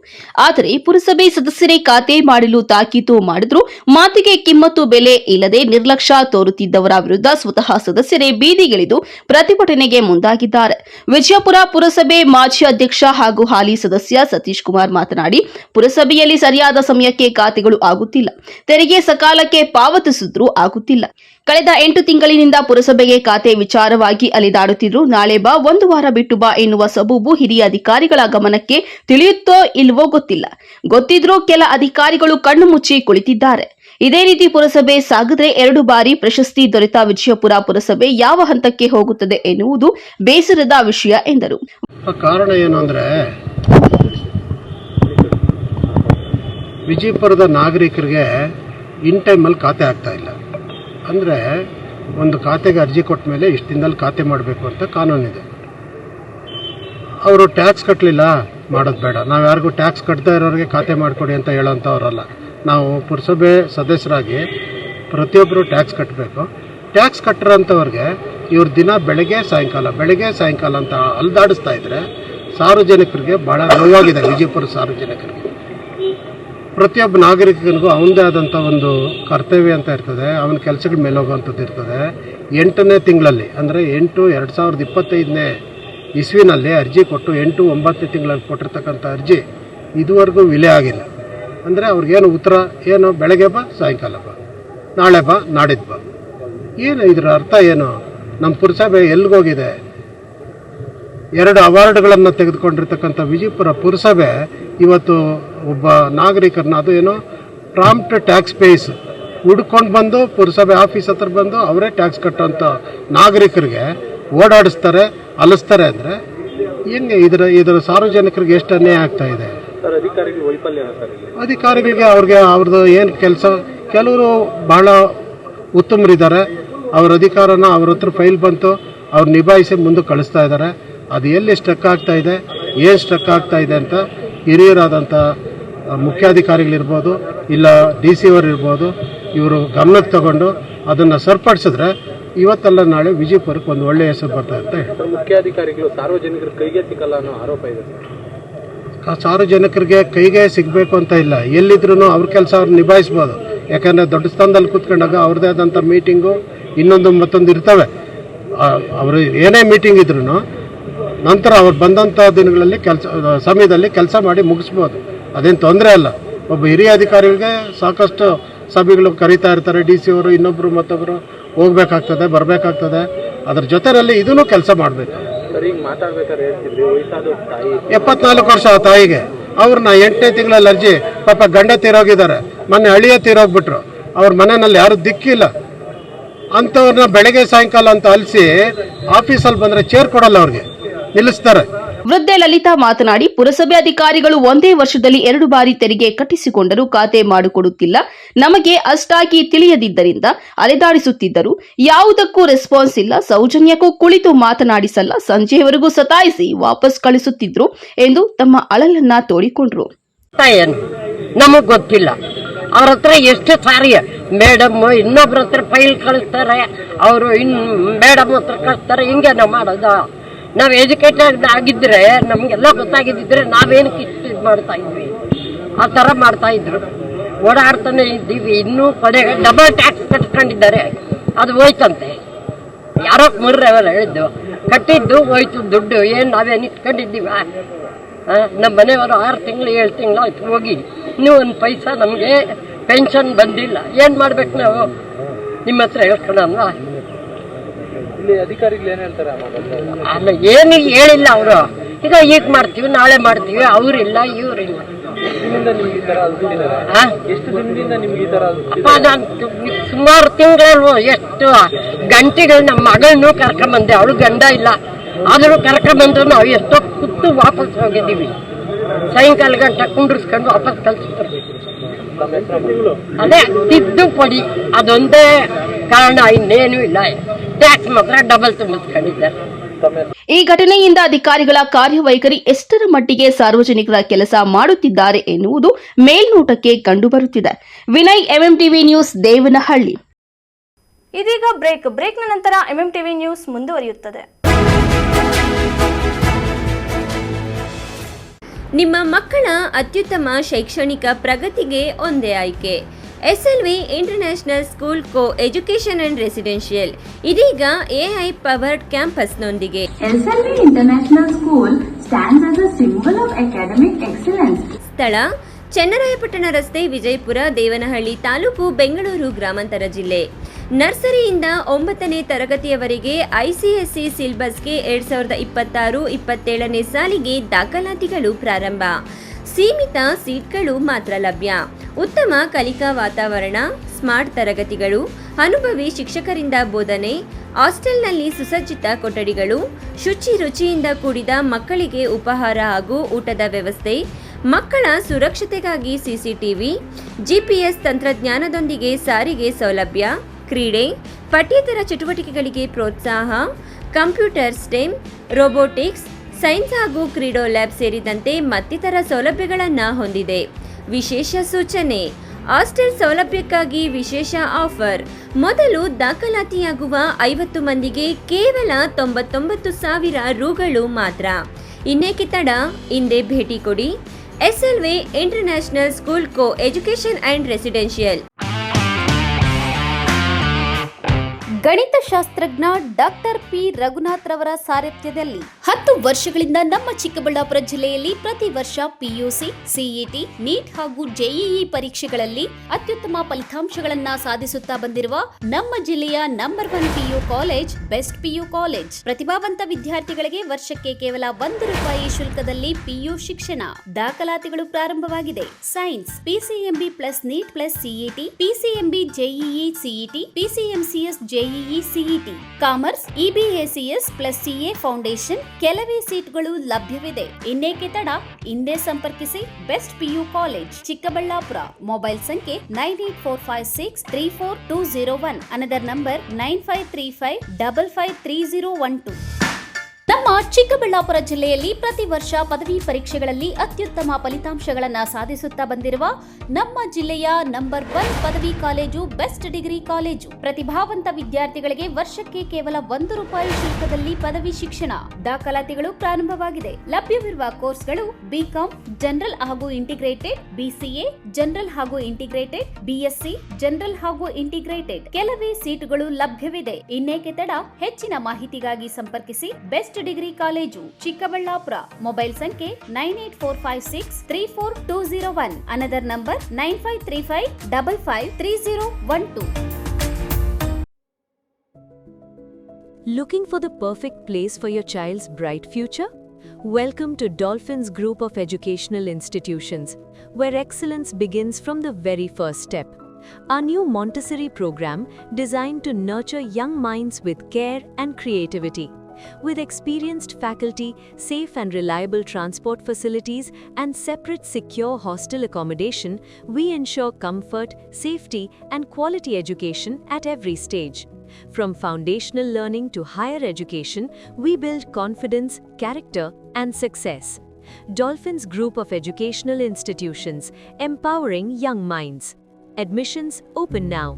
ಆದರೆ ಪುರಸಭೆ ಸದಸ್ಯರೇ ಖಾತೆ ಮಾಡಲು ತಾಕೀತು ಮಾಡಿದ್ರು ಮಾತಿಗೆ ಕಿಮ್ಮತ್ತು ಬೆಲೆ ಇಲ್ಲದೆ ನಿರ್ಲಕ್ಷ್ಯ ತೋರುತ್ತಿದ್ದವರ ವಿರುದ್ಧ ಸ್ವತಃ ಸದಸ್ಯರೇ ಬೀದಿಗಿಳಿದು ಪ್ರತಿಭಟನೆಗೆ ಮುಂದಾಗಿದ್ದಾರೆ. ವಿಜಯಪುರ ಪುರಸಭೆ ಮಾಜಿ ಅಧ್ಯಕ್ಷ ಹಾಗೂ ಹಾಲಿ ಸದಸ್ಯ ಸತೀಶ್ ಕುಮಾರ್ ಮಾತನಾಡಿ, ಪುರಸಭೆಯಲ್ಲಿ ಸರಿಯಾದ ಸಮಯಕ್ಕೆ ಖಾತೆಗಳು ಆಗುತ್ತಿಲ್ಲ, ತೆರಿಗೆ ಸಕಾಲಕ್ಕೆ ಪಾವತಿಸಿದ್ರೂ ಆಗುತ್ತಿಲ್ಲ. ಕಳೆದ 8 ತಿಂಗಳಿನಿಂದ ಪುರಸಭೆಗೆ ಖಾತೆ ವಿಚಾರವಾಗಿ ಅಲಿದಾಡುತ್ತಿದ್ರು. ನಾಳೆ ಬಾ, 1 ವಾರ ಬಿಟ್ಟು ಬಾ ಎನ್ನುವ ಸಬೂಬು ಹಿರಿಯ ಅಧಿಕಾರಿಗಳ ಗಮನಕ್ಕೆ ತಿಳಿಯುತ್ತೋ ಇಲ್ವೋ ಗೊತ್ತಿಲ್ಲ. ಗೊತ್ತಿದ್ರೂ ಕೆಲ ಅಧಿಕಾರಿಗಳು ಕಣ್ಣು ಮುಚ್ಚಿ ಕುಳಿತಿದ್ದಾರೆ. ಇದೇ ರೀತಿ ಪುರಸಭೆ ಸಾಗಿದ್ರೆ 2 ಬಾರಿ ಪ್ರಶಸ್ತಿ ದೊರೆತ ವಿಜಯಪುರ ಪುರಸಭೆ ಯಾವ ಹಂತಕ್ಕೆ ಹೋಗುತ್ತದೆ ಎನ್ನುವುದು ಬೇಸರದ ವಿಷಯ ಎಂದರು. ಕಾರಣ ಏನು ಅಂದ್ರೆ, ವಿಜಯಪುರದ ನಾಗರಿಕರಿಗೆ ಇನ್ ಟೈಮಲ್ಲಿ ಖಾತೆ ಆಗ್ತಾ ಇಲ್ಲ. ಅಂದರೆ ಒಂದು ಖಾತೆಗೆ ಅರ್ಜಿ ಕೊಟ್ಟ ಮೇಲೆ ಇಷ್ಟು ದಿನದಲ್ಲಿ ಖಾತೆ ಮಾಡಬೇಕು ಅಂತ ಕಾನೂನಿದೆ. ಅವರು ಟ್ಯಾಕ್ಸ್ ಕಟ್ಟಲಿಲ್ಲ, ಮಾಡೋದು ಬೇಡ, ನಾವು ಯಾರಿಗೂ ಟ್ಯಾಕ್ಸ್ ಕಟ್ಟದೇ ಇರೋರಿಗೆ ಖಾತೆ ಮಾಡಿಕೊಡಿ ಅಂತ ಹೇಳೋಂಥವ್ರಲ್ಲ. ನಾವು ಪುರಸಭೆ ಸದಸ್ಯರಾಗಿ ಪ್ರತಿಯೊಬ್ಬರು ಟ್ಯಾಕ್ಸ್ ಕಟ್ಟಬೇಕು. ಟ್ಯಾಕ್ಸ್ ಕಟ್ಟಿರೋಂಥವ್ರಿಗೆ ಇವ್ರ ದಿನ ಬೆಳಗ್ಗೆ ಸಾಯಂಕಾಲ ಅಂತ ಅಲ್ದಾಡಿಸ್ತಾ ಇದ್ರೆ ಸಾರ್ವಜನಿಕರಿಗೆ ಭಾಳ ನೋವಾಗಿದೆ. ವಿಜಯಪುರ ಸಾರ್ವಜನಿಕರಿಗೆ ಪ್ರತಿಯೊಬ್ಬ ನಾಗರಿಕನಿಗೂ ಅವನದೇ ಆದಂಥ ಒಂದು ಕರ್ತವ್ಯ ಅಂತ ಇರ್ತದೆ, ಅವನ ಕೆಲಸಗಳ ಮೇಲೆ ಹೋಗುವಂಥದ್ದು ಇರ್ತದೆ. 8ನೇ ತಿಂಗಳಲ್ಲಿ ಅಂದರೆ 8/2025 ಇಸ್ವಿನಲ್ಲಿ ಅರ್ಜಿ ಕೊಟ್ಟು 8-9 ತಿಂಗಳಲ್ಲಿ ಕೊಟ್ಟಿರ್ತಕ್ಕಂಥ ಅರ್ಜಿ ಇದುವರೆಗೂ ವಿಲೆ ಆಗಿಲ್ಲ. ಅಂದರೆ ಅವ್ರಿಗೇನು ಉತ್ತರ ಏನು, ಬೆಳಗ್ಗೆ ಬಾ ಸಾಯಂಕಾಲ ಬಾ, ನಾಳೆ ಬಾ ನಾಡಿದ್ದು ಬಾ. ಏನು ಇದರ ಅರ್ಥ ಏನು? ನಮ್ಮ ಪುರಸಭೆ ಎಲ್ಲಿಗೋಗಿದೆ? 2 ಅವಾರ್ಡ್ಗಳನ್ನು ತೆಗೆದುಕೊಂಡಿರ್ತಕ್ಕಂಥ ವಿಜಯಪುರ ಪುರಸಭೆ ಇವತ್ತು ಒಬ್ಬ ನಾಗರಿಕರನ್ನ, ಅದು ಏನು ಪ್ರಾಂಪ್ಟ್ ಟ್ಯಾಕ್ಸ್ ಪೇಸ್ ಹುಡ್ಕೊಂಡು ಬಂದು ಪುರಸಭೆ ಆಫೀಸ್ ಹತ್ರ ಬಂದು ಅವರೇ ಟ್ಯಾಕ್ಸ್ ಕಟ್ಟೋಂಥ ನಾಗರಿಕರಿಗೆ ಓಡಾಡಿಸ್ತಾರೆ, ಅಲಿಸ್ತಾರೆ ಅಂದರೆ ಹೆಂಗೆ? ಇದರ ಸಾರ್ವಜನಿಕರಿಗೆ ಎಷ್ಟು ಅನ್ಯಾಯ ಆಗ್ತಾ ಇದೆ. ಅಧಿಕಾರಿಗಳಿಗೆ ಅವ್ರದ್ದು ಏನು ಕೆಲಸ, ಕೆಲವರು ಬಹಳ ಉತ್ತಮರಿದ್ದಾರೆ, ಅವ್ರ ಅಧಿಕಾರನ ಅವ್ರ ಹತ್ರ ಫೈಲ್ ಬಂತು, ಅವ್ರು ನಿಭಾಯಿಸಿ ಮುಂದೆ ಕಳಿಸ್ತಾ ಇದ್ದಾರೆ. ಅದು ಎಲ್ಲಿ ಸ್ಟಕ್ ಆಗ್ತಾ ಇದೆ, ಏನು ಸ್ಟಕ್ ಆಗ್ತಾ ಇದೆ ಅಂತ ಹಿರಿಯರಾದಂಥ ಮುಖ್ಯಾಧಿಕಾರಿಗಳಿರ್ಬೋದು, ಇಲ್ಲ DC ಅವರು ಇರ್ಬೋದು, ಇವರು ಗಮನಕ್ಕೆ ತಗೊಂಡು ಅದನ್ನು ಸರಿಪಡಿಸಿದ್ರೆ ಇವತ್ತೆಲ್ಲ ನಾಳೆ ವಿಜಯಪುರಕ್ಕೆ ಒಂದು ಒಳ್ಳೆಯ ಹೆಸರು ಬರ್ತಾ ಅಂತ ಹೇಳಿ. ಮುಖ್ಯಾಧಿಕಾರಿಗಳು ಸಾರ್ವಜನಿಕರ ಕೈಗೆ ಸಿಗಲ್ಲ ಅನ್ನೋ ಆರೋಪ ಇದೆ. ಸಾರ್ವಜನಿಕರಿಗೆ ಕೈಗೆ ಸಿಗಬೇಕು ಅಂತ ಇಲ್ಲ, ಎಲ್ಲಿದ್ರೂ ಅವ್ರ ಕೆಲಸ ಅವ್ರು ನಿಭಾಯಿಸ್ಬೋದು. ಯಾಕಂದರೆ ದೊಡ್ಡ ಸ್ಥಾನದಲ್ಲಿ ಕೂತ್ಕೊಂಡಾಗ ಅವ್ರದ್ದೇ ಆದಂಥ ಮೀಟಿಂಗು ಇನ್ನೊಂದು ಮತ್ತೊಂದು ಇರ್ತವೆ. ಅವರು ಏನೇ ಮೀಟಿಂಗ್ ಇದ್ರೂ ನಂತರ ಅವ್ರು ಬಂದಂಥ ದಿನಗಳಲ್ಲಿ ಸಮಯದಲ್ಲಿ ಕೆಲಸ ಮಾಡಿ ಮುಗಿಸ್ಬೋದು, ಅದೇನು ತೊಂದರೆ ಅಲ್ಲ. ಒಬ್ಬ ಹಿರಿಯ ಅಧಿಕಾರಿಗಳಿಗೆ ಸಾಕಷ್ಟು ಸಭೆಗಳು ಕರೀತಾ ಇರ್ತಾರೆ, DC ಅವರು ಇನ್ನೊಬ್ಬರು ಮತ್ತೊಬ್ಬರು ಹೋಗ್ಬೇಕಾಗ್ತದೆ, ಬರಬೇಕಾಗ್ತದೆ. ಅದ್ರ ಜೊತೆಯಲ್ಲಿ ಇದನ್ನು ಕೆಲಸ ಮಾಡಬೇಕು. 74 ವರ್ಷ ಆ ತಾಯಿಗೆ, ಅವ್ರನ್ನ 8ನೇ ತಿಂಗಳಲ್ಲಿ ಅರ್ಜಿ, ಪಾಪ ಗಂಡ ತೀರೋಗಿದ್ದಾರೆ, ಮೊನ್ನೆ ಅಳಿಯ ತೀರೋಗ್ಬಿಟ್ರು, ಅವ್ರ ಮನೆಯಲ್ಲಿ ಯಾರು ದಿಕ್ಕಿಲ್ಲ. ಅಂಥವ್ರನ್ನ ಬೆಳಗ್ಗೆ ಸಾಯಂಕಾಲ ಅಂತ ಅಲಿಸಿ ಆಫೀಸಲ್ಲಿ ಬಂದರೆ ಚೇರ್ ಕೊಡಲ್ಲ, ಅವ್ರಿಗೆ ನಿಲ್ಲಿಸ್ತಾರೆ. ವೃದ್ಧೆ ಲಲಿತಾ ಮಾತನಾಡಿ, ಪುರಸಭೆ ಅಧಿಕಾರಿಗಳು ಒಂದೇ ವರ್ಷದಲ್ಲಿ 2 ಬಾರಿ ತೆರಿಗೆ ಕಟ್ಟಿಸಿಕೊಂಡರೂ ಖಾತೆ ಮಾಡಿಕೊಡುತ್ತಿಲ್ಲ. ನಮಗೆ ಅಷ್ಟಾಗಿ ತಿಳಿಯದಿದ್ದರಿಂದ ಅಲೆದಾಡಿಸುತ್ತಿದ್ದರು. ಯಾವುದಕ್ಕೂ ರೆಸ್ಪಾನ್ಸ್ ಇಲ್ಲ. ಸೌಜನ್ಯಕ್ಕೂ ಕುಳಿತು ಮಾತನಾಡಿಸಲ್ಲ. ಸಂಜೆಯವರೆಗೂ ಸತಾಯಿಸಿ ವಾಪಸ್ ಕಳಿಸುತ್ತಿದ್ರು ಎಂದು ತಮ್ಮ ಅಳಲನ್ನ ತೋಡಿಕೊಂಡ್ರು. ಏನು ನಮಗ್ ಗೊತ್ತಿಲ್ಲ. ಅವ್ರ ಹತ್ರ ಎಷ್ಟು ಸಾರಿ ಮೇಡಮ್ ಇನ್ನೊಬ್ರ ಹತ್ರ ಫೈಲ್ ಕಳಿಸ್ತಾರೆ, ಅವರು ಮೇಡಮ್ ಹತ್ರ ಕಳಿಸ್ತಾರೆ. ಹಿಂಗೆ ನಾವು ಮಾಡೋದ? ನಾವು ಎಜುಕೇಟೆಡ್ ಆಗಿದ್ರೆ ನಮಗೆಲ್ಲ ಗೊತ್ತಾಗಿದ್ದಿದ್ರೆ ನಾವೇನಕ್ಕೆ ಇಷ್ಟು ಇದು ಮಾಡ್ತಾ ಇದ್ವಿ? ಆ ಥರ ಮಾಡ್ತಾ ಇದ್ರು. ಓಡಾಡ್ತಾನೆ ಇದ್ದೀವಿ. ಇನ್ನೂ ಕಡೆಗೆ ಡಬಲ್ ಟ್ಯಾಕ್ಸ್ ಕಟ್ಕೊಂಡಿದ್ದಾರೆ, ಅದು ಹೋಯ್ತಂತೆ. ಯಾರೋ ಮುರ್ರವಲ್ಲ ಹೇಳಿದ್ದು, ಕಟ್ಟಿದ್ದು ಹೋಯ್ತು ದುಡ್ಡು. ಏನು ನಾವೇನು ಇಟ್ಕೊಂಡಿದ್ದೀವ? ನಮ್ಮ ಮನೆಯವರು 6 ತಿಂಗಳು 7 ತಿಂಗಳು ಆಯ್ತು ಹೋಗಿ, ಇನ್ನೂ ಒಂದು ಪೈಸಾ ನಮಗೆ ಪೆನ್ಷನ್ ಬಂದಿಲ್ಲ. ಏನು ಮಾಡ್ಬೇಕು ನಾವು? ನಿಮ್ಮ ಹತ್ರ ಹೇಳ್ಕೊಳ್ಳೋಣ. ಅಧಿಕಾರಿಗಳು ಏನು ಹೇಳ್ತಾರೆ? ಅಲ್ಲ, ಏನು ಹೇಳಿಲ್ಲ ಅವರು. ಈಗ ಮಾಡ್ತೀವಿ, ನಾಳೆ ಮಾಡ್ತೀವಿ, ಅವರಿಲ್ಲ ಇವರಿಲ್ಲ. ಸುಮಾರು ತಿಂಗಳು ಎಷ್ಟು ಗಂಟೆಗಳು ನಮ್ಮ ಮಗಳನ್ನು ಕರ್ಕೊಂಬಂದೆ. ಅವಳು ಗಂಡ ಇಲ್ಲ, ಆದರೂ ಕರ್ಕೊಂಬಂದು ನಾವು ಎಷ್ಟೋ ಕೂತು ವಾಪಸ್ ಹೋಗಿದ್ದೀವಿ. ಸಾಯಂಕಾಲ ಗಂಟ ಕುಂಡ್ರಿಸ್ಕೊಂಡು ವಾಪಸ್ ಕಳಿಸ್ತಾರೆ. ಅದೇ ತಿದ್ದುಪಡಿ ಅದೊಂದೇ ಕಾರಣ, ಇನ್ನೇನು ಇಲ್ಲ. ಟ್ಯಾಕ್ಸ್ ಮಾತ್ರ ಡಬಲ್ ತುಂಬಿಸ್ಕೊಂಡಿದ್ದಾರೆ. ಈ ಘಟನೆಯಿಂದ ಅಧಿಕಾರಿಗಳ ಕಾರ್ಯವೈಖರಿ ಎಷ್ಟರ ಮಟ್ಟಿಗೆ ಸಾರ್ವಜನಿಕರ ಕೆಲಸ ಮಾಡುತ್ತಿದ್ದಾರೆ ಎನ್ನುವುದು ಮೇಲ್ನೋಟಕ್ಕೆ ಕಂಡುಬರುತ್ತಿದೆ. Vinay, MMTV news, Devanahalli. ಇದೀಗ ಬ್ರೇಕ್ನ ನಂತರ MMTV ನ್ಯೂಸ್ ಮುಂದುವರಿಯುತ್ತದೆ. ನಿಮ್ಮ ಮಕ್ಕಳ ಅತ್ಯುತ್ತಮ ಶೈಕ್ಷಣಿಕ ಪ್ರಗತಿಗೆ ಒಂದೇ ಆಯ್ಕೆ. SLV international school co education and residential ಇದೀಗ AI ಪವರ್ಡ್ ಕ್ಯಾಂಪಸ್ನೊಂದಿಗೆ. SLV international school stands as a symbol of academic excellence. ಸ್ಥಳ: ಚನ್ನರಾಯಪಟ್ಟಣ ರಸ್ತೆ, ವಿಜಯಪುರ, ದೇವನಹಳ್ಳಿ ತಾಲೂಕು, ಬೆಂಗಳೂರು ಗ್ರಾಮಾಂತರ ಜಿಲ್ಲೆ. ನರ್ಸರಿಯಿಂದ 9ನೇ ತರಗತಿಯವರೆಗೆ ICSE ಸಿಲೆಬಸ್ಗೆ 2026-27ನೇ ಸಾಲಿಗೆ ದಾಖಲಾತಿಗಳು ಪ್ರಾರಂಭ. ಸೀಮಿತ ಸೀಟ್ಗಳು ಮಾತ್ರ ಲಭ್ಯ. ಉತ್ತಮ ಕಲಿಕಾ ವಾತಾವರಣ, ಸ್ಮಾರ್ಟ್ ತರಗತಿಗಳು, ಅನುಭವಿ ಶಿಕ್ಷಕರಿಂದ ಬೋಧನೆ, ಹಾಸ್ಟೆಲ್ನಲ್ಲಿ ಸುಸಜ್ಜಿತ ಕೊಠಡಿಗಳು, ರುಚಿಯಿಂದ ಕೂಡಿದ ಮಕ್ಕಳಿಗೆ ಉಪಹಾರ ಹಾಗೂ ಊಟದ ವ್ಯವಸ್ಥೆ, ಮಕ್ಕಳ ಸುರಕ್ಷತೆಗಾಗಿ CCTV, GPS ತಂತ್ರಜ್ಞಾನದೊಂದಿಗೆ ಸಾರಿಗೆ ಸೌಲಭ್ಯ, ಕ್ರೀಡೆ, ಪಠ್ಯೇತರ ಚಟುವಟಿಕೆಗಳಿಗೆ ಪ್ರೋತ್ಸಾಹ, ಕಂಪ್ಯೂಟರ್, ಸ್ಟೆಮ್, ರೋಬೋಟಿಕ್ಸ್, ಸೈನ್ಸ್ ಹಾಗೂ ಕ್ರೀಡೋ ಲ್ಯಾಬ್ ಸೇರಿದಂತೆ ಮತ್ತಿತರ ಸೌಲಭ್ಯಗಳನ್ನು ಹೊಂದಿದೆ. ವಿಶೇಷ ಸೂಚನೆ: ಹಾಸ್ಟೆಲ್ ಸೌಲಭ್ಯಕ್ಕಾಗಿ ವಿಶೇಷ ಆಫರ್. ಮೊದಲು ದಾಖಲಾತಿಯಾಗುವ 50 ಮಂದಿಗೆ ಕೇವಲ 99,000 ರೂಗಳು ಮಾತ್ರ. ಇನ್ನೇಕೆ ತಡ? ಹಿಂದೆ ಭೇಟಿ ಕೊಡಿ. SLV International School Co-Education and Residential. ಗಣಿತಶಾಸ್ತ್ರಜ್ಞ ಡಾಕ್ಟರ್ ಪಿ ರಘುನಾಥ್ ರವರ ಸಾರಥ್ಯದಲ್ಲಿ 10 ವರ್ಷಗಳಿಂದ ನಮ್ಮ ಚಿಕ್ಕಬಳ್ಳಾಪುರ ಜಿಲ್ಲೆಯಲ್ಲಿ ಪ್ರತಿ ವರ್ಷ ಪಿಯುಸಿ, ಸಿಇಟಿ, ನೀಟ್ ಹಾಗೂ ಜೆಇಇ ಪರೀಕ್ಷೆಗಳಲ್ಲಿ ಅತ್ಯುತ್ತಮ ಫಲಿತಾಂಶಗಳನ್ನ ಸಾಧಿಸುತ್ತಾ ಬಂದಿರುವ ನಮ್ಮ ಜಿಲ್ಲೆಯ number 1 PU college best PU college. ಪ್ರತಿಭಾವಂತ ವಿದ್ಯಾರ್ಥಿಗಳಿಗೆ ವರ್ಷಕ್ಕೆ ಕೇವಲ ₹1 ಶುಲ್ಕದಲ್ಲಿ ಪಿಯು ಶಿಕ್ಷಣ. ದಾಖಲಾತಿಗಳು ಪ್ರಾರಂಭವಾಗಿದೆ. Science PCMB plus NEET plus CET, PCMB JEE CET, PCMCS JEE CET, commerce EBACS plus CA foundation. ಕೆಲವೇ ಸೀಟ್ಗಳು ಲಭ್ಯವಿದೆ. ಇನ್ನೇಕೆ ತಡ? ಹಿಂದೆ ಸಂಪರ್ಕಿಸಿ best PU college Chikkaballapur. Mobile ಸಂಖ್ಯೆ 9845634201. Another number 9535553012. ನಮ್ಮ ಚಿಕ್ಕಬಳ್ಳಾಪುರ ಜಿಲ್ಲೆಯಲ್ಲಿ ಪ್ರತಿ ವರ್ಷ ಪದವಿ ಪರೀಕ್ಷೆಗಳಲ್ಲಿ ಅತ್ಯುತ್ತಮ ಫಲಿತಾಂಶಗಳನ್ನು ಸಾಧಿಸುತ್ತಾ ಬಂದಿರುವ ನಮ್ಮ ಜಿಲ್ಲೆಯ ನಂಬರ್ 1 ಪದವಿ ಕಾಲೇಜು ಬೆಸ್ಟ್ ಡಿಗ್ರಿ ಕಾಲೇಜು. ಪ್ರತಿಭಾವಂತ ವಿದ್ಯಾರ್ಥಿಗಳಿಗೆ ವರ್ಷಕ್ಕೆ ಕೇವಲ ₹1 ಶುಲ್ಕದಲ್ಲಿ ಪದವಿ ಶಿಕ್ಷಣ. ದಾಖಲಾತಿಗಳು ಪ್ರಾರಂಭವಾಗಿದೆ. ಲಭ್ಯವಿರುವ ಕೋರ್ಸ್ಗಳು ಬಿಕಾಂ ಜನರಲ್ ಹಾಗೂ ಇಂಟಿಗ್ರೇಟೆಡ್, ಬಿಸಿಎ ಜನರಲ್ ಹಾಗೂ ಇಂಟಿಗ್ರೇಟೆಡ್, ಬಿಎಸ್ಸಿ ಜನರಲ್ ಹಾಗೂ ಇಂಟಿಗ್ರೇಟೆಡ್. ಕೆಲವೇ ಸೀಟುಗಳು ಲಭ್ಯವಿದೆ. ಇನ್ನೇಕೆ ತಡ? ಹೆಚ್ಚಿನ ಮಾಹಿತಿಗಾಗಿ ಸಂಪರ್ಕಿಸಿ best degree college Chikkaballapur. Mobile ಸಂಖ್ಯೆ 9845634201. Another number 9535553012. Looking for the perfect place for your child's bright future? Welcome to Dolphins Group of Educational Institutions, where excellence begins from the very first step. Our new Montessori program designed to nurture young minds with care and creativity. With experienced faculty, safe and reliable transport facilities, and separate secure hostel accommodation, we ensure comfort, safety, and quality education at every stage. From foundational learning to higher education, we build confidence, character, and success. Dolphins Group of Educational Institutions, empowering young minds. Admissions open now.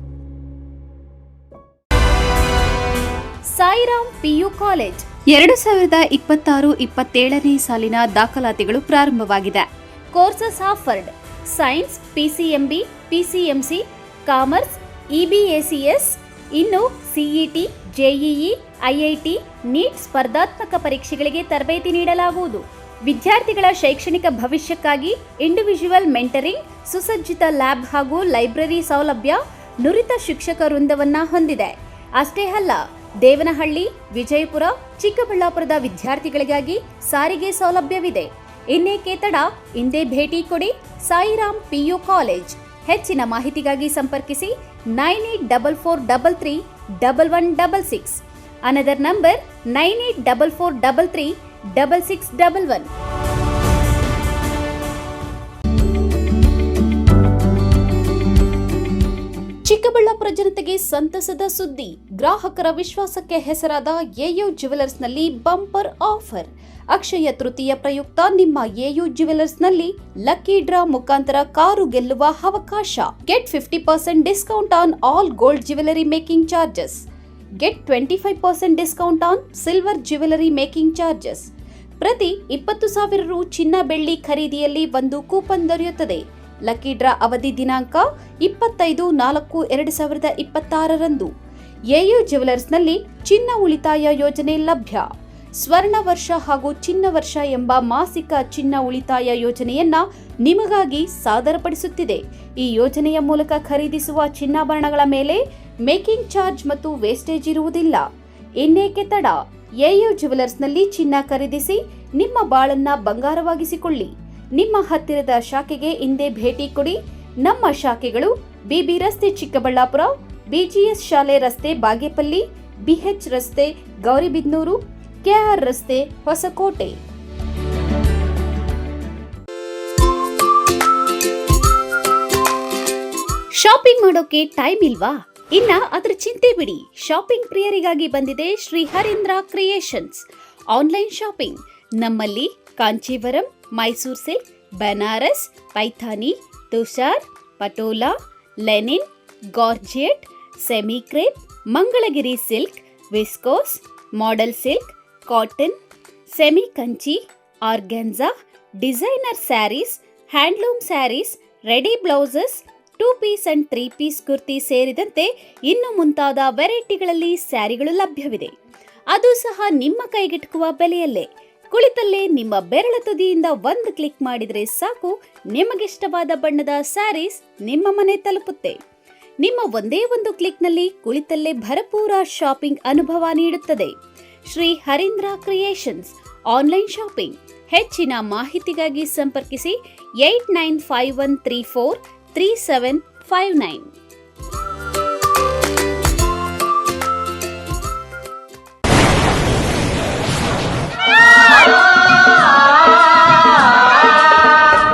Sairam PU college 2026-27ನೇ ಸಾಲಿನ ದಾಖಲಾತಿಗಳು ಪ್ರಾರಂಭವಾಗಿದೆ. Courses offered: science, PCMB, PCMC, commerce, EBACS. ಇನ್ನು CET, JEE, IIT, NEET ಸ್ಪರ್ಧಾತ್ಮಕ ಪರೀಕ್ಷೆಗಳಿಗೆ ತರಬೇತಿ ನೀಡಲಾಗುವುದು. ವಿದ್ಯಾರ್ಥಿಗಳ ಶೈಕ್ಷಣಿಕ ಭವಿಷ್ಯಕ್ಕಾಗಿ ಇಂಡಿವಿಜುವಲ್ ಮೆಂಟರಿಂಗ್, ಸುಸಜ್ಜಿತ ಲ್ಯಾಬ್ ಹಾಗೂ ಲೈಬ್ರರಿ ಸೌಲಭ್ಯ, ನುರಿತ ಶಿಕ್ಷಕ ವೃಂದವನ್ನ ಹೊಂದಿದೆ. ಅಷ್ಟೇ ಅಲ್ಲ, ದೇವನಹಳ್ಳಿ, ವಿಜಯಪುರ, ಚಿಕ್ಕಬಳ್ಳಾಪುರದ ವಿದ್ಯಾರ್ಥಿಗಳಿಗಾಗಿ ಸಾರಿಗೆ ಸೌಲಭ್ಯವಿದೆ. ಇನ್ನೇಕೆ ತಡ? ಹಿಂದೆ ಭೇಟಿ ಕೊಡಿ ಸಾಯಿರಾಮ್ ಪಿಯು ಕಾಲೇಜ್. ಹೆಚ್ಚಿನ ಮಾಹಿತಿಗಾಗಿ ಸಂಪರ್ಕಿಸಿ 9844331166. Another number 9844336611. ಚಿಕ್ಕಬಳ್ಳಾಪುರ ಜನತೆಗೆ ಸಂತಸದ ಸುದ್ದಿ. ಗ್ರಾಹಕರ ವಿಶ್ವಾಸಕ್ಕೆ ಹೆಸರಾದ AU ಜ್ಯುವೆಲರ್ಸ್ನಲ್ಲಿ bumper offer. Akshaya Tritiya ಪ್ರಯುಕ್ತ ನಿಮ್ಮ ಎಯು ಜ್ಯುವೆಲರ್ಸ್ನಲ್ಲಿ ಲಕ್ಕಿ ಡ್ರಾ ಮುಖಾಂತರ ಕಾರು ಗೆಲ್ಲುವ ಅವಕಾಶ. Get 50% discount on all gold jewellery making charges. Get 25% discount on silver jewellery making charges. ಪ್ರತಿ 20,000 ರು ಚಿನ್ನ ಬೆಳ್ಳಿ ಖರೀದಿಯಲ್ಲಿ ಒಂದು ಕೂಪನ್ ದೊರೆಯುತ್ತದೆ. ಲಕ್ಕಿ ಡ್ರಾ ಅವಧಿ ದಿನಾಂಕ 25/4/2026. ಎಯು ಜ್ಯುವೆಲರ್ಸ್ನಲ್ಲಿ ಚಿನ್ನ ಉಳಿತಾಯ ಯೋಜನೆ ಲಭ್ಯ. ಸ್ವರ್ಣ ವರ್ಷ ಹಾಗೂ ಚಿನ್ನ ವರ್ಷ ಎಂಬ ಮಾಸಿಕ ಚಿನ್ನ ಉಳಿತಾಯ ಯೋಜನೆಯನ್ನ ನಿಮಗಾಗಿ ಸಾದರಪಡಿಸುತ್ತಿದೆ. ಈ ಯೋಜನೆಯ ಮೂಲಕ ಖರೀದಿಸುವ ಚಿನ್ನಾಭರಣಗಳ ಮೇಲೆ ಮೇಕಿಂಗ್ ಚಾರ್ಜ್ ಮತ್ತು ವೇಸ್ಟೇಜ್ ಇರುವುದಿಲ್ಲ. ಇನ್ನೇಕೆ ತಡ? ಎಯು ಜ್ಯುವೆಲರ್ಸ್ನಲ್ಲಿ ಚಿನ್ನ ಖರೀದಿಸಿ ನಿಮ್ಮ ಬಾಳನ್ನ ಬಂಗಾರವಾಗಿಸಿಕೊಳ್ಳಿ. ನಿಮ್ಮ ಹತ್ತಿರದ ಶಾಖೆಗೆ ಹಿಂದೆ ಭೇಟಿ ಕೊಡಿ. ನಮ್ಮ ಶಾಖೆಗಳು ಬಿಬಿ ರಸ್ತೆ ಚಿಕ್ಕಬಳ್ಳಾಪುರ, ಬಿಜಿಎಸ್ ಶಾಲೆ ರಸ್ತೆ ಬಾಗೇಪಲ್ಲಿ, ಬಿಎಚ್ ರಸ್ತೆ ಗೌರಿಬಿದನೂರು, ಕೆಆರ್ ರಸ್ತೆ ಹೊಸಕೋಟೆ. ಶಾಪಿಂಗ್ ಮಾಡೋಕೆ ಟೈಮ್ ಇಲ್ವಾ? ಇನ್ನ ಅದ್ರ ಚಿಂತೆ ಬಿಡಿ. ಶಾಪಿಂಗ್ ಪ್ರಿಯರಿಗಾಗಿ ಬಂದಿದೆ Shri Harindra creations. Online shopping ನಮ್ಮಲ್ಲಿ Kanjeevaram, Mysore silk, Banaras, Paithani, Tussar, Patola, linen, georgette, semi crepe, Mangalagiri silk, viscose, model silk, cotton, semi Kanchi, organza, designer sarees, handloom sarees, ready blouses, 2 piece and 3 piece kurti ಸೇರಿದಂತೆ ಇನ್ನು ಮುಂತಾದ ವೆರೈಟಿಗಳಲ್ಲಿ ಸ್ಯಾರಿಗಳು ಲಭ್ಯವಿದೆ. ಅದು ಸಹ ನಿಮ್ಮ ಕೈಗೆಟುಕುವ ಬೆಲೆಯಲ್ಲೇ. ಕುಳಿತಲ್ಲೇ ನಿಮ್ಮ ಬೆರಳ ತುದಿಯಿಂದ ಒಂದು ಕ್ಲಿಕ್ ಮಾಡಿದರೆ ಸಾಕು, ನಿಮಗಿಷ್ಟವಾದ ಬಣ್ಣದ ಸ್ಯಾರೀಸ್ ನಿಮ್ಮ ಮನೆ ತಲುಪುತ್ತೆ. ನಿಮ್ಮ ಒಂದೇ ಒಂದು ಕ್ಲಿಕ್ನಲ್ಲಿ ಕುಳಿತಲ್ಲೇ ಭರಪೂರ ಶಾಪಿಂಗ್ ಅನುಭವ ನೀಡುತ್ತದೆ. Shri Harindra creations online shopping. ಹೆಚ್ಚಿನ ಮಾಹಿತಿಗಾಗಿ ಸಂಪರ್ಕಿಸಿ 8951343759.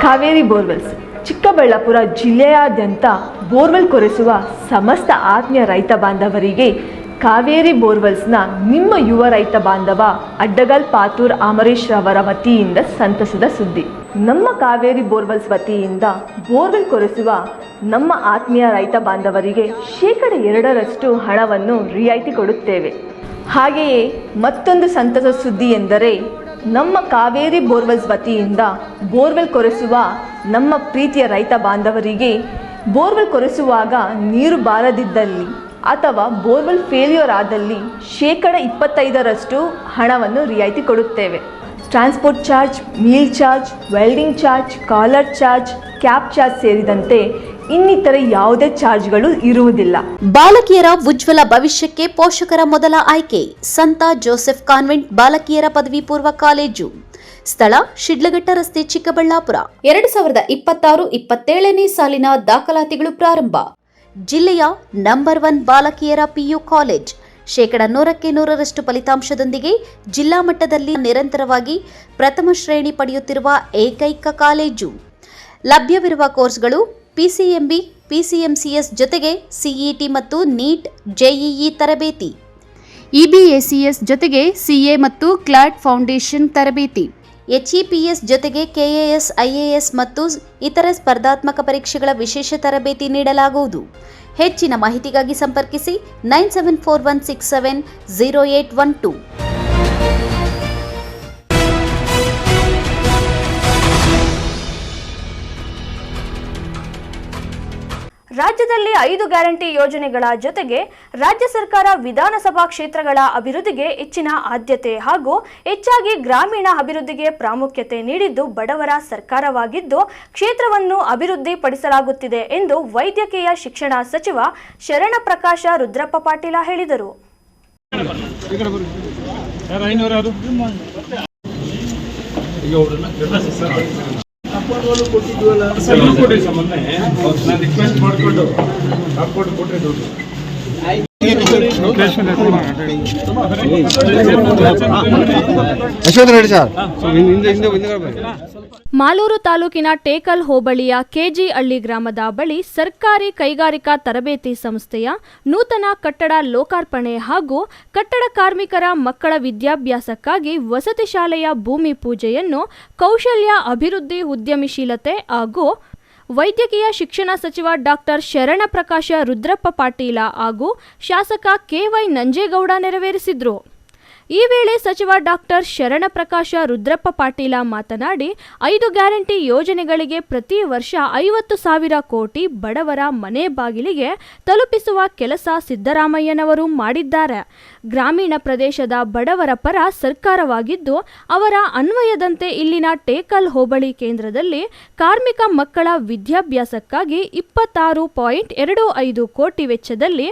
ಕಾವೇರಿ ಬೋರ್ವೆಲ್ಸ್ ಚಿಕ್ಕಬಳ್ಳಾಪುರ ಜಿಲ್ಲೆಯಾದ್ಯಂತ ಬೋರ್ವೆಲ್ ಕೊರೆಸುವ ಸಮಸ್ತ ಆತ್ಮೀಯ ರೈತ ಬಾಂಧವರಿಗೆ ಕಾವೇರಿ ಬೋರ್ವೆಲ್ಸ್ನ ನಿಮ್ಮ ಯುವ ರೈತ ಬಾಂಧವ ಅಡ್ಡಗಲ್ ಪಾತೂರ್ ಅಮರೀಶ್ ರವರ ವತಿಯಿಂದ ಸಂತಸದ ಸುದ್ದಿ. ನಮ್ಮ ಕಾವೇರಿ ಬೋರ್ವೆಲ್ಸ್ ವತಿಯಿಂದ ಬೋರ್ವೆಲ್ ಕೊರೆಸುವ ನಮ್ಮ ಆತ್ಮೀಯ ರೈತ ಬಾಂಧವರಿಗೆ 2% ಹಣವನ್ನು ರಿಯಾಯಿತಿ ಕೊಡುತ್ತೇವೆ. ಹಾಗೆಯೇ ಮತ್ತೊಂದು ಸಂತಸ ಸುದ್ದಿ ಎಂದರೆ ನಮ್ಮ ಕಾವೇರಿ ಬೋರ್ವೆಲ್ಸ್ ವತಿಯಿಂದ ಬೋರ್ವೆಲ್ ಕೊರೆಸುವ ನಮ್ಮ ಪ್ರೀತಿಯ ರೈತ ಬಾಂಧವರಿಗೆ ಬೋರ್ವೆಲ್ ಕೊರೆಸುವಾಗ ನೀರು ಬಾರದಿದ್ದಲ್ಲಿ ಅಥವಾ ಬೋರ್ವೆಲ್ ಫೇಲ್ಯೂರ್ ಆದಲ್ಲಿ 25% ಹಣವನ್ನು ರಿಯಾಯಿತಿ ಕೊಡುತ್ತೇವೆ. Transport charge, meal charge, welding charge, collar charge, cab charge ಸೇರಿದಂತೆ ಇನ್ನಿತರ ಯಾವುದೇ ಚಾರ್ಜ್ಗಳು ಇರುವುದಿಲ್ಲ. ಬಾಲಕಿಯರ ಉಜ್ವಲ ಭವಿಷ್ಯಕ್ಕೆ ಪೋಷಕರ ಮೊದಲ ಆಯ್ಕೆ ಸಂತ ಜೋಸೆಫ್ ಕಾನ್ವೆಂಟ್ ಬಾಲಕಿಯರ ಪದವಿ ಪೂರ್ವ ಕಾಲೇಜು. ಸ್ಥಳ ಶಿಡ್ಲಘಟ್ಟ ರಸ್ತೆ, ಚಿಕ್ಕಬಳ್ಳಾಪುರ. 2026-27ನೇ ಸಾಲಿನ ದಾಖಲಾತಿಗಳು ಪ್ರಾರಂಭ. ಜಿಲ್ಲೆಯ ನಂಬರ್ 1 ಬಾಲಕಿಯರ PU ಕಾಲೇಜ್. 100% ಫಲಿತಾಂಶದೊಂದಿಗೆ ಜಿಲ್ಲಾ ಮಟ್ಟದಲ್ಲಿ ನಿರಂತರವಾಗಿ ಪ್ರಥಮ ಶ್ರೇಣಿ ಪಡೆಯುತ್ತಿರುವ ಏಕೈಕ ಕಾಲೇಜು. ಲಭ್ಯವಿರುವ ಕೋರ್ಸ್ಗಳು PCMB, PCMCS ಜೊತೆಗೆ CET ಮತ್ತು ನೀಟ್, JEE ತರಬೇತಿ. EBACS ಜೊತೆಗೆ CA ಮತ್ತು ಕ್ಲಾಟ್ ಫೌಂಡೇಶನ್ ತರಬೇತಿ. HEPS ಜೊತೆಗೆ KAS, IAS ಮತ್ತು ಇತರ ಸ್ಪರ್ಧಾತ್ಮಕ ಪರೀಕ್ಷೆಗಳ ವಿಶೇಷ ತರಬೇತಿ ನೀಡಲಾಗುವುದು. ಹೆಚ್ಚಿನ ಮಾಹಿತಿಗಾಗಿ ಸಂಪರ್ಕಿಸಿ 9741670812. ರಾಜ್ಯದಲ್ಲಿ 5 ಗ್ಯಾರಂಟಿ ಯೋಜನೆಗಳ ಜೊತೆಗೆ ರಾಜ್ಯ ಸರ್ಕಾರ ವಿಧಾನಸಭಾ ಕ್ಷೇತ್ರಗಳ ಅಭಿವೃದ್ಧಿಗೆ ಹೆಚ್ಚಿನ ಆದ್ಯತೆ ಹಾಗೂ ಹೆಚ್ಚಾಗಿ ಗ್ರಾಮೀಣ ಅಭಿವೃದ್ಧಿಗೆ ಪ್ರಾಮುಖ್ಯತೆ ನೀಡಿದ್ದು ಬಡವರ ಸರ್ಕಾರವಾಗಿದ್ದು ಕ್ಷೇತ್ರವನ್ನು ಅಭಿವೃದ್ಧಿಪಡಿಸಲಾಗುತ್ತಿದೆ ಎಂದು ವೈದ್ಯಕೀಯ ಶಿಕ್ಷಣ ಸಚಿವ ಶರಣಪ್ರಕಾಶ ರುದ್ರಪ್ಪ ಪಾಟೀಲ ಹೇಳಿದರು. ರಿಕ್ವೆಸ್ಟ್ ಮಾಡಿಕೊಂಡು ಕೊಟ್ಟರೆ ದುಡ್ಡು ಮಾಲೂರು ತಾಲೂಕಿನ ಟೇಕಲ್ ಹೋಬಳಿಯ ಕೆಜಿ ಹಳ್ಳಿ ಗ್ರಾಮದ ಬಳಿ ಸರ್ಕಾರಿ ಕೈಗಾರಿಕಾ ತರಬೇತಿ ಸಂಸ್ಥೆಯ ನೂತನ ಕಟ್ಟಡ ಲೋಕಾರ್ಪಣೆ ಹಾಗೂ ಕಟ್ಟಡ ಕಾರ್ಮಿಕರ ಮಕ್ಕಳ ವಿದ್ಯಾಭ್ಯಾಸಕ್ಕಾಗಿ ವಸತಿ ಶಾಲೆಯ ಭೂಮಿ ಪೂಜೆಯನ್ನು ಕೌಶಲ್ಯ ಅಭಿವೃದ್ಧಿ ಉದ್ಯಮಶೀಲತೆ ಹಾಗೂ ವೈದ್ಯಕೀಯ ಶಿಕ್ಷಣ ಸಚಿವ ಡಾಕ್ಟರ್ ಶರಣಪ್ರಕಾಶ ರುದ್ರಪ್ಪ ಪಾಟೀಲ ಹಾಗೂ ಶಾಸಕ KY ನಂಜೇಗೌಡ ನೆರವೇರಿಸಿದರು. ಈ ವೇಳೆ ಸಚಿವ ಡಾಕ್ಟರ್ ಶರಣಪ್ರಕಾಶ ರುದ್ರಪ್ಪ ಪಾಟೀಲ ಮಾತನಾಡಿ 5 ಗ್ಯಾರಂಟಿ ಯೋಜನೆಗಳಿಗೆ ಪ್ರತಿ ವರ್ಷ 50,000 ಕೋಟಿ ಬಡವರ ಮನೆ ಬಾಗಿಲಿಗೆ ತಲುಪಿಸುವ ಕೆಲಸ ಸಿದ್ದರಾಮಯ್ಯನವರು ಮಾಡಿದ್ದಾರೆ. ಗ್ರಾಮೀಣ ಪ್ರದೇಶದ ಬಡವರ ಪರ ಸರ್ಕಾರವಾಗಿದ್ದು ಅವರ ಅನ್ವಯದಂತೆ ಇಲ್ಲಿನ ಟೇಕಲ್ ಹೋಬಳಿ ಕೇಂದ್ರದಲ್ಲಿ ಕಾರ್ಮಿಕ ಮಕ್ಕಳ ವಿದ್ಯಾಭ್ಯಾಸಕ್ಕಾಗಿ 26.25 ಕೋಟಿ ವೆಚ್ಚದಲ್ಲಿ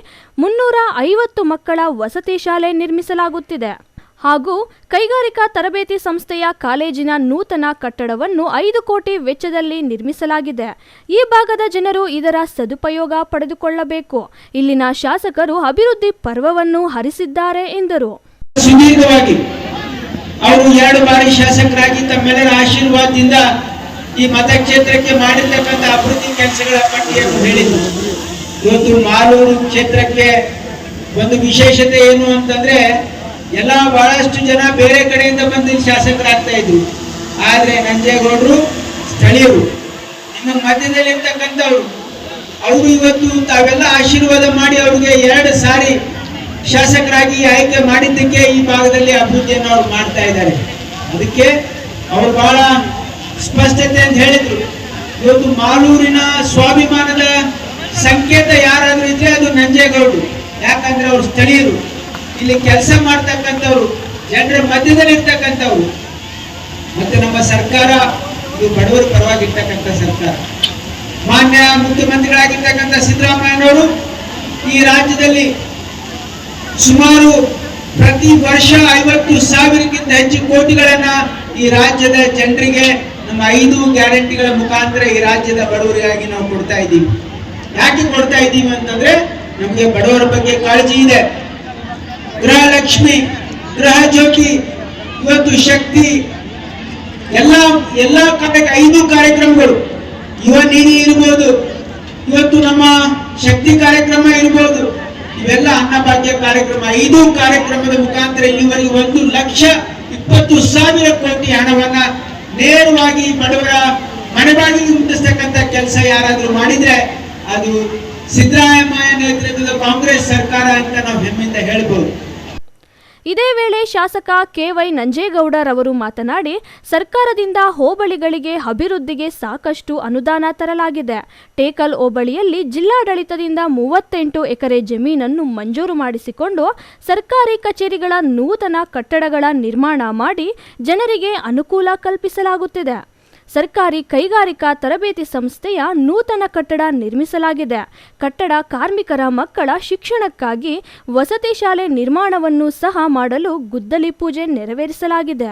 350 ಮಕ್ಕಳ ವಸತಿ ಶಾಲೆ ನಿರ್ಮಿಸಲಾಗುತ್ತಿದೆ ಹಾಗೂ ಕೈಗಾರಿಕಾ ತರಬೇತಿ ಸಂಸ್ಥೆಯ ಕಾಲೇಜಿನ ನೂತನ ಕಟ್ಟಡವನ್ನು 5 ಕೋಟಿ ವೆಚ್ಚದಲ್ಲಿ ನಿರ್ಮಿಸಲಾಗಿದೆ. ಈ ಭಾಗದ ಜನರು ಇದರ ಸದುಪಯೋಗ ಪಡೆದುಕೊಳ್ಳಬೇಕು. ಇಲ್ಲಿನ ಶಾಸಕರು ಅಭಿವೃದ್ಧಿ ಪರ್ವವನ್ನು ಹರಿಸಿದ್ದಾರೆ ಎಂದರು. ಸುದೀರ್ಘವಾಗಿ ಅವರು 2 ಬಾರಿ ಶಾಸಕರಾಗಿ ತಮ್ಮೆಲ್ಲರ ಆಶೀರ್ವಾದದಿಂದ ಈ ಮತಕ್ಷೇತ್ರಕ್ಕೆ ಮಾಡಿರ್ತಕ್ಕಂಥ ಅಭಿವೃದ್ಧಿ ಕೆಲಸಗಳ ಪಟ್ಟಿಯನ್ನು ಹೇಳಿದರು. ಇವತ್ತು ಮಾಲೂರು ಕ್ಷೇತ್ರಕ್ಕೆ ಒಂದು ವಿಶೇಷತೆ ಏನು ಅಂತಂದ್ರೆ ಎಲ್ಲ ಬಹಳಷ್ಟು ಜನ ಬೇರೆ ಕಡೆಯಿಂದ ಬಂದು ಶಾಸಕರಾಗ್ತಾ ಇದ್ರು. ಆದ್ರೆ ನಂಜೇಗೌಡರು ಸ್ಥಳೀಯರು, ನಿಮ್ಮ ಮಧ್ಯದಲ್ಲಿ ಇರ್ತಕ್ಕಂಥವ್ರು, ಅವರು ಇವತ್ತು ತಾವೆಲ್ಲ ಆಶೀರ್ವಾದ ಮಾಡಿ ಅವ್ರಿಗೆ 2 ಸಾರಿ ಶಾಸಕರಾಗಿ ಆಯ್ಕೆ ಮಾಡಿದ್ದಕ್ಕೆ ಈ ಭಾಗದಲ್ಲಿ ಅಭಿವೃದ್ಧಿಯನ್ನು ಅವ್ರು ಮಾಡ್ತಾ ಇದ್ದಾರೆ. ಅದಕ್ಕೆ ಅವರು ಬಹಳ ಸ್ಪಷ್ಟತೆ ಅಂತ ಹೇಳಿದ್ರು, ಇವತ್ತು ಮಾಲೂರಿನ ಸ್ವಾಭಿಮಾನದ ಸಂಕೇತ ಯಾರಾದ್ರೂ ಇದ್ರೆ ಅದು ನಂಜೇಗೌಡರು. ಯಾಕಂದ್ರೆ ಅವರು ಸ್ಥಳೀಯರು, ಇಲ್ಲಿ ಕೆಲಸ ಮಾಡ್ತಕ್ಕಂಥವ್ರು, ಜನರ ಮಧ್ಯದಲ್ಲಿ ಇರ್ತಕ್ಕಂಥವ್ರು. ಮತ್ತೆ ನಮ್ಮ ಸರ್ಕಾರ ಇದು ಬಡವರ ಪರವಾಗಿರ್ತಕ್ಕಂಥ ಸರ್ಕಾರ. ಮಾನ್ಯ ಮುಖ್ಯಮಂತ್ರಿಗಳಾಗಿರ್ತಕ್ಕಂಥ ಸಿದ್ದರಾಮಯ್ಯನವರು ಈ ರಾಜ್ಯದಲ್ಲಿ ಸುಮಾರು ಪ್ರತಿ ವರ್ಷ 50,000ಕ್ಕಿಂತ ಹೆಚ್ಚು ಕೋಟಿಗಳನ್ನ ಈ ರಾಜ್ಯದ ಜನರಿಗೆ ನಮ್ಮ 5 ಗ್ಯಾರಂಟಿಗಳ ಮುಖಾಂತರ ಈ ರಾಜ್ಯದ ಬಡವರಿಗಾಗಿ ನಾವು ಕೊಡ್ತಾ ಇದ್ದೀವಿ. ಯಾಕೆ ಕೊಡ್ತಾ ಇದ್ದೀವಿ ಅಂತಂದ್ರೆ ನಮಗೆ ಬಡವರ ಬಗ್ಗೆ ಕಾಳಜಿ ಇದೆ. ಗೃಹಲಕ್ಷ್ಮಿ, ಗೃಹ ಜ್ಯೋತಿ, ಇವತ್ತು ಶಕ್ತಿ, ಎಲ್ಲ 5 ಕಾರ್ಯಕ್ರಮಗಳು, ಯುವ ನಿಧಿ ಇರ್ಬೋದು, ಇವತ್ತು ನಮ್ಮ ಶಕ್ತಿ ಕಾರ್ಯಕ್ರಮ ಇರ್ಬೋದು, ಇವೆಲ್ಲ ಅನ್ನಭಾಗ್ಯ ಕಾರ್ಯಕ್ರಮ, 5 ಕಾರ್ಯಕ್ರಮದ ಮುಖಾಂತರ ಇಲ್ಲಿವರೆಗೆ 1,20,000 ಕೋಟಿ ಹಣವನ್ನ ನೇರವಾಗಿ ಬಡವರ ಮನೆ ಬಾಗಿಲಿಗೆ ಮುಟ್ಟಿಸ್ತಕ್ಕಂಥ ಕೆಲಸ ಯಾರಾದ್ರೂ ಮಾಡಿದ್ರೆ ಅದು ಸಿದ್ದರಾಮಯ್ಯ ನೇತೃತ್ವದ ಕಾಂಗ್ರೆಸ್ ಸರ್ಕಾರ ಅಂತ ನಾವು ಹೆಮ್ಮೆಯಿಂದ ಹೇಳ್ಬೋದು. ಇದೇ ವೇಳೆ ಶಾಸಕ ಕೆ.ವೈ. ನಂಜೇಗೌಡರವರು ಮಾತನಾಡಿ, ಸರ್ಕಾರದಿಂದ ಹೋಬಳಿಗಳಿಗೆ ಅಭಿವೃದ್ಧಿಗೆ ಸಾಕಷ್ಟು ಅನುದಾನ ತರಲಾಗಿದೆ. ಟೇಕಲ್ ಹೋಬಳಿಯಲ್ಲಿ ಜಿಲ್ಲಾಡಳಿತದಿಂದ 38 ಎಕರೆ ಜಮೀನನ್ನು ಮಂಜೂರು ಮಾಡಿಸಿಕೊಂಡು ಸರ್ಕಾರಿ ಕಚೇರಿಗಳ ನೂತನ ಕಟ್ಟಡಗಳ ನಿರ್ಮಾಣ ಮಾಡಿ ಜನರಿಗೆ ಅನುಕೂಲ ಕಲ್ಪಿಸಲಾಗುತ್ತಿದೆ. ಸರ್ಕಾರಿ ಕೈಗಾರಿಕಾ ತರಬೇತಿ ಸಂಸ್ಥೆಯ ನೂತನ ಕಟ್ಟಡ ನಿರ್ಮಿಸಲಾಗಿದೆ. ಕಟ್ಟಡ ಕಾರ್ಮಿಕರ ಮಕ್ಕಳ ಶಿಕ್ಷಣಕ್ಕಾಗಿ ವಸತಿ ಶಾಲೆ ನಿರ್ಮಾಣವನ್ನು ಸಹ ಮಾಡಲು ಗುದ್ದಲಿ ಪೂಜೆ ನೆರವೇರಿಸಲಾಗಿದೆ.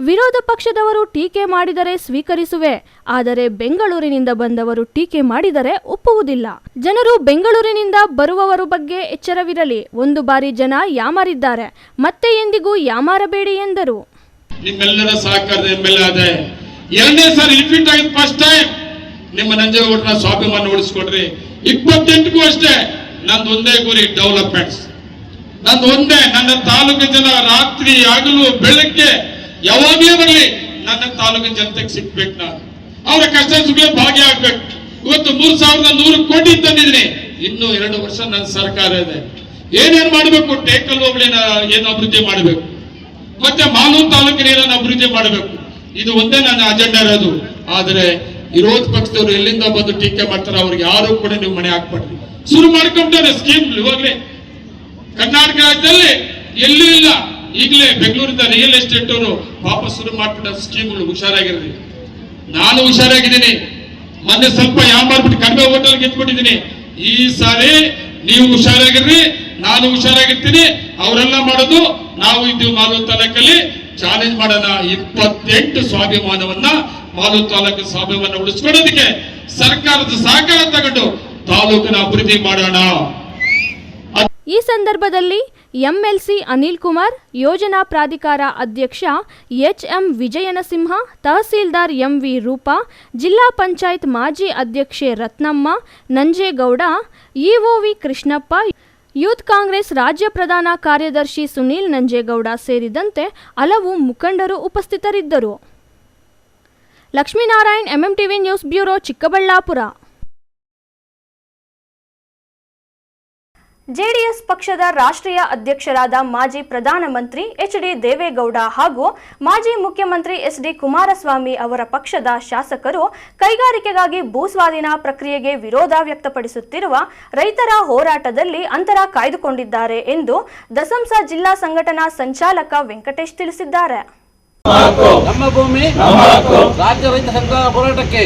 ವಿರೋಧ ಪಕ್ಷದವರು ಟೀಕೆ ಮಾಡಿದರೆ ಸ್ವೀಕರಿಸುವೆ, ಆದರೆ ಬೆಂಗಳೂರಿನಿಂದ ಬಂದವರು ಟೀಕೆ ಮಾಡಿದರೆ ಒಪ್ಪುವುದಿಲ್ಲ. ಜನರು ಬೆಂಗಳೂರಿನಿಂದ ಬರುವವರ ಬಗ್ಗೆ ಎಚ್ಚರವಿರಲಿ. ಒಂದು ಬಾರಿ ಜನ ಯಾಮಾರಿದ್ದಾರೆ, ಮತ್ತೆ ಎಂದಿಗೂ ಯಾಮಾರಬೇಡಿ ಎಂದರು. ನಿಮ್ಮೆಲ್ಲರ ಸಹಕಾರದ ಎಮ್ಮೆಲ್ಲೆ 2ನೇ ಸಾರಿ ರಿಪೀಟ್ ಆಗಿದ್ದು ಫಸ್ಟ್ ಟೈಮ್ ನಿಮ್ಮ ನಂಜೇಗೌಡರ ಸ್ವಾಭಿಮಾನ ಉಳಿಸ್ಕೊಡ್ರಿ. 28ಕ್ಕೂ ಅಷ್ಟೇ ನಂದು ಒಂದೇ ಗುರಿ, ಡೆವಲಪ್ಮೆಂಟ್ಸ್. ನಂದು ಒಂದೇ, ನನ್ನ ತಾಲೂಕು ಜನ ರಾತ್ರಿ ಹಗಲು ಬೆಳಗ್ಗೆ ಯಾವಾಗಲೇ ಬರಲಿ ನನ್ನ ತಾಲೂಕು ಜನತೆಗೆ ಸಿಗ್ಬೇಕು. ನಾನು ಅವರ ಕಷ್ಟ ಸುಖ ಭಾಗಿಯಾಗಬೇಕು. ಇವತ್ತು 3,100 ಕೋಟಿ ತಂದಿದ್ದೀನಿ. ಇನ್ನು 2 ವರ್ಷ ನನ್ನ ಸರ್ಕಾರ ಇದೆ. ಏನೇನ್ ಮಾಡಬೇಕು, ಟೇಕಲ್ ಹೋಬಳಿನ ಏನು ಅಭಿವೃದ್ಧಿ ಮಾಡಬೇಕು, ಮತ್ತೆ ಮಾಲೂರು ತಾಲೂಕಿನ ಏನನ್ನು ಅಭಿವೃದ್ಧಿ ಮಾಡಬೇಕು. ಇದು ಒಂದೇ ನನ್ನ ಅಜೆಂಡಾ ಇರೋದು. ಆದರೆ ವಿರೋಧ ಪಕ್ಷದವರು ಎಲ್ಲಿಂದ ಬಂದು ಟೀಕೆ ಮಾಡ್ತಾರೆ, ಅವ್ರಿಗೆ ಯಾರು ಕೂಡ ನೀವು ಮನೆ ಹಾಕ್ಬಾರ್ದು. ಶುರು ಮಾಡ್ಕೊಂಡ್ರೆ ಸ್ಕೀಮ್ ಇವಾಗಲೇ ಕರ್ನಾಟಕ ರಾಜ್ಯದಲ್ಲಿ ಎಲ್ಲೂ ಇಲ್ಲ. ಈಗಲೇ ಬೆಂಗಳೂರಿಂದ ರಿಯಲ್ ಎಸ್ಟೇಟ್ ಅವರು ವಾಪಸ್ ಶುರು ಮಾಡ್ಬಿಟ್ಟ ಸ್ಕೀಮ್ಗಳು. ಹುಷಾರಾಗಿರ್ರಿ. ನಾನು ಹುಷಾರಾಗಿದ್ದೀನಿ. ಮೊನ್ನೆ ಸ್ವಲ್ಪ ಮಾಡ್ಬಿಟ್ಟು ಕಡಿಮೆ ಹೋಟೆಲ್ ಗೆದ್ಬಿಟ್ಟಿದ್ದೀನಿ. ಈ ಸಾರಿ ನೀವು ಹುಷಾರಾಗಿರ್ರಿ, ನಾನು ಹುಷಾರಾಗಿರ್ತೀನಿ. ಅವರೆಲ್ಲ ಮಾಡೋದು ನಾವು ಇದ್ದೀವಿ. ಮಾಲೂರು ತಾಲೂಕಲ್ಲಿ ಚಾಲೆಂಜ್ ಮಾಡೋಣ. 28 ಸ್ವಾಭಿಮಾನವನ್ನ ಮಾಲೂರು ತಾಲೂಕು ಸ್ವಾಭಿಮಾನ ಉಳಿಸ್ಕೊಳ್ಳೋದಕ್ಕೆ ಸರ್ಕಾರದ ಸಹಕಾರ ತಗೊಂಡು ತಾಲೂಕಿನ ಅಭಿವೃದ್ಧಿ ಮಾಡೋಣ. ಈ ಸಂದರ್ಭದಲ್ಲಿ ಎಂಎಲ್ಸಿ ಅನಿಲ್ ಕುಮಾರ್, ಯೋಜನಾ ಪ್ರಾಧಿಕಾರ ಅಧ್ಯಕ್ಷ ಎಚ್ಎಂ ವಿಜಯನಸಿಂಹ, ತಹಸೀಲ್ದಾರ್ ಎಂವಿ ರೂಪಾ, ಜಿಲ್ಲಾ ಪಂಚಾಯತ್ ಮಾಜಿ ಅಧ್ಯಕ್ಷೆ ರತ್ನಮ್ಮ, ನಂಜೇಗೌಡ, ಇಒವಿ ಕೃಷ್ಣಪ್ಪ, ಯೂತ್ ಕಾಂಗ್ರೆಸ್ ರಾಜ್ಯ ಪ್ರಧಾನ ಕಾರ್ಯದರ್ಶಿ ಸುನೀಲ್ ನಂಜೇಗೌಡ ಸೇರಿದಂತೆ ಹಲವು ಮುಖಂಡರು ಉಪಸ್ಥಿತರಿದ್ದರು. Lakshminarayan, MMTV news bureau, Chikkaballapur. JDS ಪಕ್ಷದ ರಾಷ್ಟ್ರೀಯ ಅಧ್ಯಕ್ಷರಾದ ಮಾಜಿ ಪ್ರಧಾನಮಂತ್ರಿ ಎಚ್.ಡಿ. ದೇವೇಗೌಡ ಹಾಗೂ ಮಾಜಿ ಮುಖ್ಯಮಂತ್ರಿ ಎಸ್.ಡಿ. ಕುಮಾರಸ್ವಾಮಿ ಅವರ ಪಕ್ಷದ ಶಾಸಕರು ಕೈಗಾರಿಕೆಗಾಗಿ ಭೂಸ್ವಾಧೀನ ಪ್ರಕ್ರಿಯೆಗೆ ವಿರೋಧ ವ್ಯಕ್ತಪಡಿಸುತ್ತಿರುವ ರೈತರ ಹೋರಾಟದಲ್ಲಿ ಅಂತರ ಕಾಯ್ದುಕೊಂಡಿದ್ದಾರೆ ಎಂದು ದಸಂಸ ಜಿಲ್ಲಾ ಸಂಘಟನಾ ಸಂಚಾಲಕ ವೆಂಕಟೇಶ್ ತಿಳಿಸಿದ್ದಾರೆ. ನಮ್ಮ ಭೂಮಿ ರಾಜ್ಯ ರೈತ ಸಂಘದ ಹೋರಾಟಕ್ಕೆ,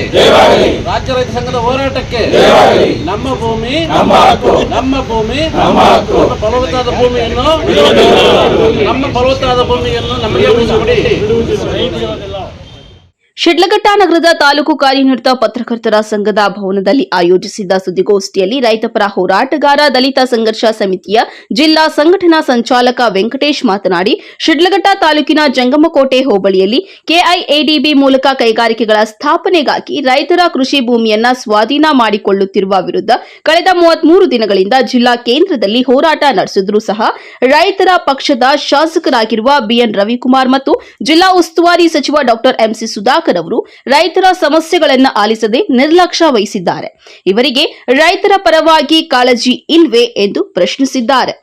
ರಾಜ್ಯ ರೈತ ಸಂಘದ ಹೋರಾಟಕ್ಕೆ ನಮ್ಮ ಭೂಮಿ ನಮ್ಮ ಭೂಮಿ ನಮ್ಮ ಫಲವತ್ತಾದ ಭೂಮಿಯನ್ನು ನಮಗೆ ಉಳಿಸಿಕೊಡಿ. ಶಿಡ್ಲಘಟ್ಟ ನಗರದ ತಾಲೂಕು ಕಾರ್ಯನಿರತ ಪತ್ರಕರ್ತರ ಸಂಘದ ಭವನದಲ್ಲಿ ಆಯೋಜಿಸಿದ್ದ ಸುದ್ದಿಗೋಷ್ಠಿಯಲ್ಲಿ ರೈತಪರ ಹೋರಾಟಗಾರ ದಲಿತ ಸಂಘರ್ಷ ಸಮಿತಿಯ ಜಿಲ್ಲಾ ಸಂಘಟನಾ ಸಂಚಾಲಕ ವೆಂಕಟೇಶ್ ಮಾತನಾಡಿ, ಶಿಡ್ಲಘಟ್ಟ ತಾಲೂಕಿನ ಜಂಗಮಕೋಟೆ ಹೋಬಳಿಯಲ್ಲಿ ಕೆಐಎಡಿಬಿ ಮೂಲಕ ಕೈಗಾರಿಕೆಗಳ ಸ್ಥಾಪನೆಗಾಗಿ ರೈತರ ಕೃಷಿ ಭೂಮಿಯನ್ನ ಸ್ವಾಧೀನ ಮಾಡಿಕೊಳ್ಳುತ್ತಿರುವ ವಿರುದ್ಧ ಕಳೆದ 33 ದಿನಗಳಿಂದ ಜಿಲ್ಲಾ ಕೇಂದ್ರದಲ್ಲಿ ಹೋರಾಟ ನಡೆಸಿದ್ರೂ ಸಹ ರೈತರ ಪಕ್ಷದ ಶಾಸಕರಾಗಿರುವ ಬಿಎನ್ ರವಿಕುಮಾರ್ ಮತ್ತು ಜಿಲ್ಲಾ ಉಸ್ತುವಾರಿ ಸಚಿವ ಡಾ ಎಂಸಿ ಸುಧಾಕರ್ ಅವರು ರೈತರ ಸಮಸ್ಯೆಗಳನ್ನು ಆಲಿಸದೆ ನಿರ್ಲಕ್ಷ್ಯ ವಹಿಸಿದ್ದಾರೆ. ಇವರಿಗೆ ರೈತರ ಪರವಾಗಿ ಕಾಳಜಿ ಇಲ್ವೇ ಎಂದು ಪ್ರಶ್ನಿಸಿದ್ದಾರೆ.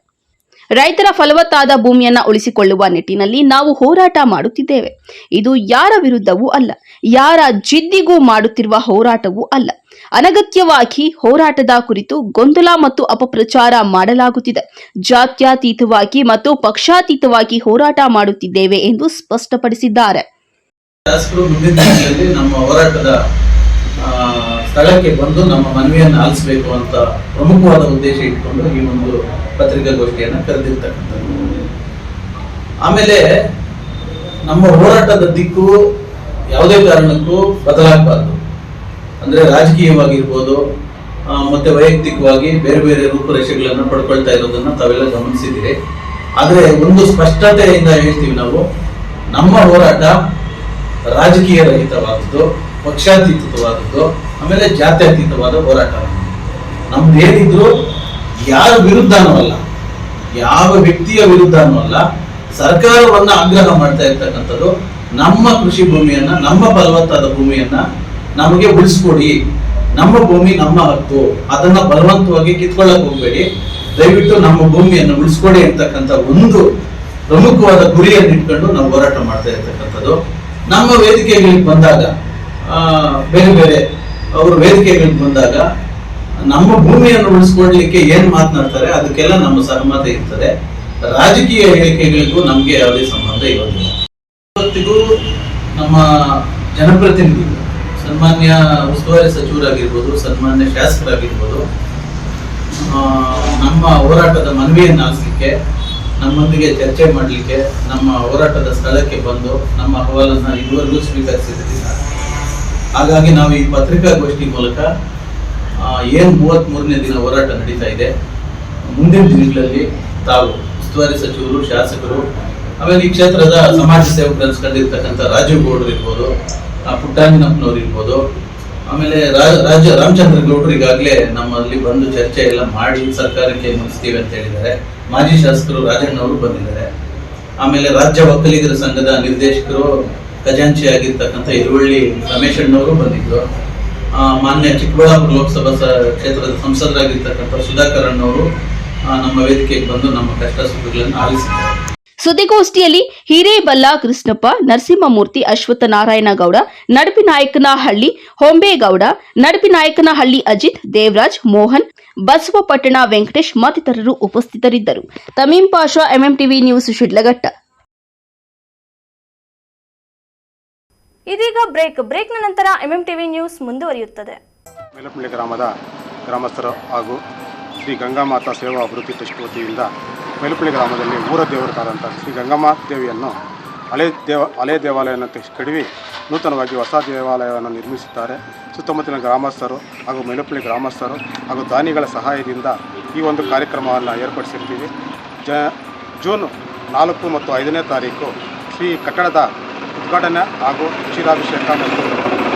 ರೈತರ ಫಲವತ್ತಾದ ಭೂಮಿಯನ್ನ ಉಳಿಸಿಕೊಳ್ಳುವ ನಿಟ್ಟಿನಲ್ಲಿ ನಾವು ಹೋರಾಟ ಮಾಡುತ್ತಿದ್ದೇವೆ. ಇದು ಯಾರ ವಿರುದ್ಧವೂ ಅಲ್ಲ, ಯಾರ ಜಿದ್ದಿಗೂ ಮಾಡುತ್ತಿರುವ ಹೋರಾಟವೂ ಅಲ್ಲ. ಅನಗತ್ಯವಾಗಿ ಹೋರಾಟದ ಕುರಿತು ಗೊಂದಲ ಮತ್ತು ಅಪಪ್ರಚಾರ ಮಾಡಲಾಗುತ್ತಿದೆ. ಜಾತ್ಯತೀತವಾಗಿ ಮತ್ತು ಪಕ್ಷಾತೀತವಾಗಿ ಹೋರಾಟ ಮಾಡುತ್ತಿದ್ದೇವೆ ಎಂದು ಸ್ಪಷ್ಟಪಡಿಸಿದ್ದಾರೆ. ಶಾಸಕರು ಮುಂದಿನ ದಿನಗಳಲ್ಲಿ ನಮ್ಮ ಹೋರಾಟದ ಸ್ಥಳಕ್ಕೆ ಬಂದು ನಮ್ಮ ಮನವಿಯನ್ನು ಆಲಿಸಬೇಕು ಅಂತ ಪ್ರಮುಖವಾದ ಉದ್ದೇಶ ಇಟ್ಕೊಂಡು ಈ ಒಂದು ಪತ್ರಿಕಾಗೋಷ್ಠಿಯನ್ನು ಕರೆದಿರ್ತಕ್ಕಂಥದ್ದು. ಆಮೇಲೆ ನಮ್ಮ ಹೋರಾಟದ ದಿಕ್ಕು ಯಾವುದೇ ಕಾರಣಕ್ಕೂ ಬದಲಾಗಬಾರ್ದು. ಅಂದ್ರೆ ರಾಜಕೀಯವಾಗಿರ್ಬೋದು ಮತ್ತೆ ವೈಯಕ್ತಿಕವಾಗಿ ಬೇರೆ ಬೇರೆ ರೂಪುರೇಷೆಗಳನ್ನು ಪಡ್ಕೊಳ್ತಾ ಇರೋದನ್ನ ತಾವೆಲ್ಲ ಗಮನಿಸಿದ್ದೀರಿ. ಆದ್ರೆ ಒಂದು ಸ್ಪಷ್ಟತೆಯಿಂದ ಹೇಳ್ತೀವಿ ನಾವು, ನಮ್ಮ ಹೋರಾಟ ರಾಜಕೀಯ ರಹಿತವಾದದ್ದು, ಪಕ್ಷಾತೀತವಾದದ್ದು, ಆಮೇಲೆ ಜಾತ್ಯತೀತವಾದ ಹೋರಾಟ. ನಮ್ದೇನಿದ್ರು ಯಾರ ವಿರುದ್ಧನೂ ಅಲ್ಲ, ಯಾವ ವ್ಯಕ್ತಿಯ ವಿರುದ್ಧನೂ ಅಲ್ಲ. ಸರ್ಕಾರವನ್ನ ಆಗ್ರಹ ಮಾಡ್ತಾ ಇರ್ತಕ್ಕಂಥದ್ದು, ನಮ್ಮ ಕೃಷಿ ಭೂಮಿಯನ್ನ, ನಮ್ಮ ಫಲವತ್ತಾದ ಭೂಮಿಯನ್ನ ನಮಗೆ ಉಳಿಸ್ಕೊಡಿ, ನಮ್ಮ ಭೂಮಿ ನಮ್ಮ ಹಕ್ಕು, ಅದನ್ನ ಬಲವಂತವಾಗಿ ಕಿತ್ಕೊಳ್ಳಕ್ ಹೋಗ್ಬೇಡಿ, ದಯವಿಟ್ಟು ನಮ್ಮ ಭೂಮಿಯನ್ನು ಉಳಿಸ್ಕೊಡಿ ಅಂತಕ್ಕಂಥ ಒಂದು ಪ್ರಮುಖವಾದ ಗುರಿಯನ್ನು ಇಟ್ಕೊಂಡು ನಾವು ಹೋರಾಟ ಮಾಡ್ತಾ ಇರ್ತಕ್ಕಂಥದ್ದು. ನಮ್ಮ ವೇದಿಕೆಗಳಿಗೆ ಬಂದಾಗ, ಬೇರೆ ಬೇರೆ ಅವರು ವೇದಿಕೆಗಳಿಗೆ ಬಂದಾಗ ನಮ್ಮ ಭೂಮಿಯನ್ನು ಉಳಿಸ್ಕೊಡ್ಲಿಕ್ಕೆ ಏನ್ ಮಾತನಾಡ್ತಾರೆ ಅದಕ್ಕೆಲ್ಲ ನಮ್ಮ ಸಹಮತ ಇರ್ತದೆ. ರಾಜಕೀಯ ಹೇಳಿಕೆಗಳಿಗೂ ನಮ್ಗೆ ಯಾವುದೇ ಸಂಬಂಧ ಇರೋದಿಲ್ಲ. ಇವತ್ತಿಗೂ ನಮ್ಮ ಜನಪ್ರತಿನಿಧಿಗಳು, ಸನ್ಮಾನ್ಯ ಉಸ್ತುವಾರಿ ಸಚಿವರಾಗಿರ್ಬೋದು, ಸನ್ಮಾನ್ಯ ಶಾಸಕರಾಗಿರ್ಬೋದು, ನಮ್ಮ ಹೋರಾಟದ ಮನವಿಯನ್ನು ಆಲಿಸಲಿಕ್ಕೆ, ನಮ್ಮೊಂದಿಗೆ ಚರ್ಚೆ ಮಾಡಲಿಕ್ಕೆ, ನಮ್ಮ ಹೋರಾಟದ ಸ್ಥಳಕ್ಕೆ ಬಂದು ನಮ್ಮ ಅಹವಾಲನ್ನ ಇದುವರೆಗೂ ಸ್ವೀಕರಿಸಿರಲಿಲ್ಲ. ಹಾಗಾಗಿ ನಾವು ಈ ಪತ್ರಿಕಾಗೋಷ್ಠಿ ಮೂಲಕ ಏನು 33ನೇ ದಿನ ಹೋರಾಟ ನಡೀತಾ ಇದೆ, ಮುಂದಿನ ದಿನಗಳಲ್ಲಿ ತಾವು ಉಸ್ತುವಾರಿ ಸಚಿವರು, ಶಾಸಕರು, ಆಮೇಲೆ ಈ ಕ್ಷೇತ್ರದ ಸಮಾಜ ಸೇವಕರು ಅನ್ಸ್ಕೊಂಡಿರ್ತಕ್ಕಂಥ ರಾಜೀವ್ ಗೌಡರು ಇರ್ಬೋದು, ಪುಟ್ಟಣ್ಣನಪ್ಪನವ್ರು ಇರ್ಬೋದು, ಆಮೇಲೆ ರಾಮಚಂದ್ರ ಗೌಡರು ಈಗಾಗಲೇ ನಮ್ಮಲ್ಲಿ ಬಂದು ಚರ್ಚೆ ಎಲ್ಲ ಮಾಡಿ ಸರ್ಕಾರಕ್ಕೆ ಮುಗಿಸ್ತೀವಿ ಅಂತ ಹೇಳಿದ್ದಾರೆ. ಮಾಜಿ ಶಾಸಕರು ರಾಜಣ್ಣವರು ಬಂದಿದ್ದಾರೆ. ಆಮೇಲೆ ರಾಜ್ಯ ಒಕ್ಕಲಿಗರ ಸಂಘದ ನಿರ್ದೇಶಕರು, ಖಜಾಂಚಿ ಆಗಿರ್ತಕ್ಕಂಥ ಇರುವಳ್ಳಿ ರಮೇಶ್ ಅಣ್ಣವರು ಬಂದಿದ್ರು. ಮಾನ್ಯ ಚಿಕ್ಕಬಳ್ಳಾಪುರ ಲೋಕಸಭಾ ಕ್ಷೇತ್ರದ ಸಂಸದರಾಗಿರ್ತಕ್ಕಂಥ ಸುಧಾಕರ್ ಅಣ್ಣವರು ನಮ್ಮ ವೇದಿಕೆಗೆ ಬಂದು ನಮ್ಮ ಕಷ್ಟ ಸುಖಗಳನ್ನು ಆಲಿಸಿದ್ದಾರೆ. ಸುದ್ದಿಗೋಷ್ಠಿಯಲ್ಲಿ ಹಿರೇಬಲ್ಲ ಕೃಷ್ಣಪ್ಪ, ನರಸಿಂಹಮೂರ್ತಿ, ಅಶ್ವತ್ಥನಾರಾಯಣಗೌಡ, ನಡಪಿನಾಯಕನಹಳ್ಳಿ ಹೊಂಬೇಗೌಡ, ನಡಪಿನಾಯಕನಹಳ್ಳಿ ಅಜಿತ್, ದೇವರಾಜ್, ಮೋಹನ್, ಬಸವಪಟ್ಟಣ ವೆಂಕಟೇಶ್ ಮತ್ತಿತರರು ಉಪಸ್ಥಿತರಿದ್ದರು. ತಮೀಂ ಪಾಷಾ, ಎಂಎಂಟಿವಿ ನ್ಯೂಸ್, ಶಿಡ್ಲಘಟ್ಟ. ಇದೀಗ ಬ್ರೇಕ್ನ ನಂತರ ಎಂಎಂಟಿವಿ ನ್ಯೂಸ್ ಮುಂದುವರಿಯುತ್ತದೆ. ಮೇಲಪಳ್ಳಿ ಗ್ರಾಮದ ಗ್ರಾಮಸ್ಥರು ಹಾಗೂ ಶ್ರೀ ಗಂಗಾಮಾತಾ ಸೇವಾ ಅಭಿವೃದ್ಧಿ ಟ್ರಸ್ಟ್ ವತಿಯಿಂದ ಮೇಲಪಳ್ಳಿ ಗ್ರಾಮದಲ್ಲಿ ಊರ ದೇವರಾದಂಥ ಶ್ರೀ ಗಂಗಾಮಾತಾ ದೇವಿಯನ್ನು ಹಳೆ ದೇವಾಲಯವನ್ನು ಕಡಿವಿ ನೂತನವಾಗಿ ಹೊಸ ದೇವಾಲಯವನ್ನು ನಿರ್ಮಿಸುತ್ತಾರೆ. ಸುತ್ತಮುತ್ತಲಿನ ಗ್ರಾಮಸ್ಥರು ಹಾಗೂ ಮೇಲಪಳ್ಳಿ ಗ್ರಾಮಸ್ಥರು ಹಾಗೂ ದಾನಿಗಳ ಸಹಾಯದಿಂದ ಈ ಒಂದು ಕಾರ್ಯಕ್ರಮವನ್ನು ಏರ್ಪಡಿಸಿರ್ತೀವಿ. ಜೂನ್ 4 ಮತ್ತು 5ನೇ ತಾರೀಕು ಶ್ರೀ ಕಟ್ಟಡದ ಉದ್ಘಾಟನೆ ಹಾಗೂ ಕ್ಷೀರಾಭಿಷೇಕ ಮತ್ತು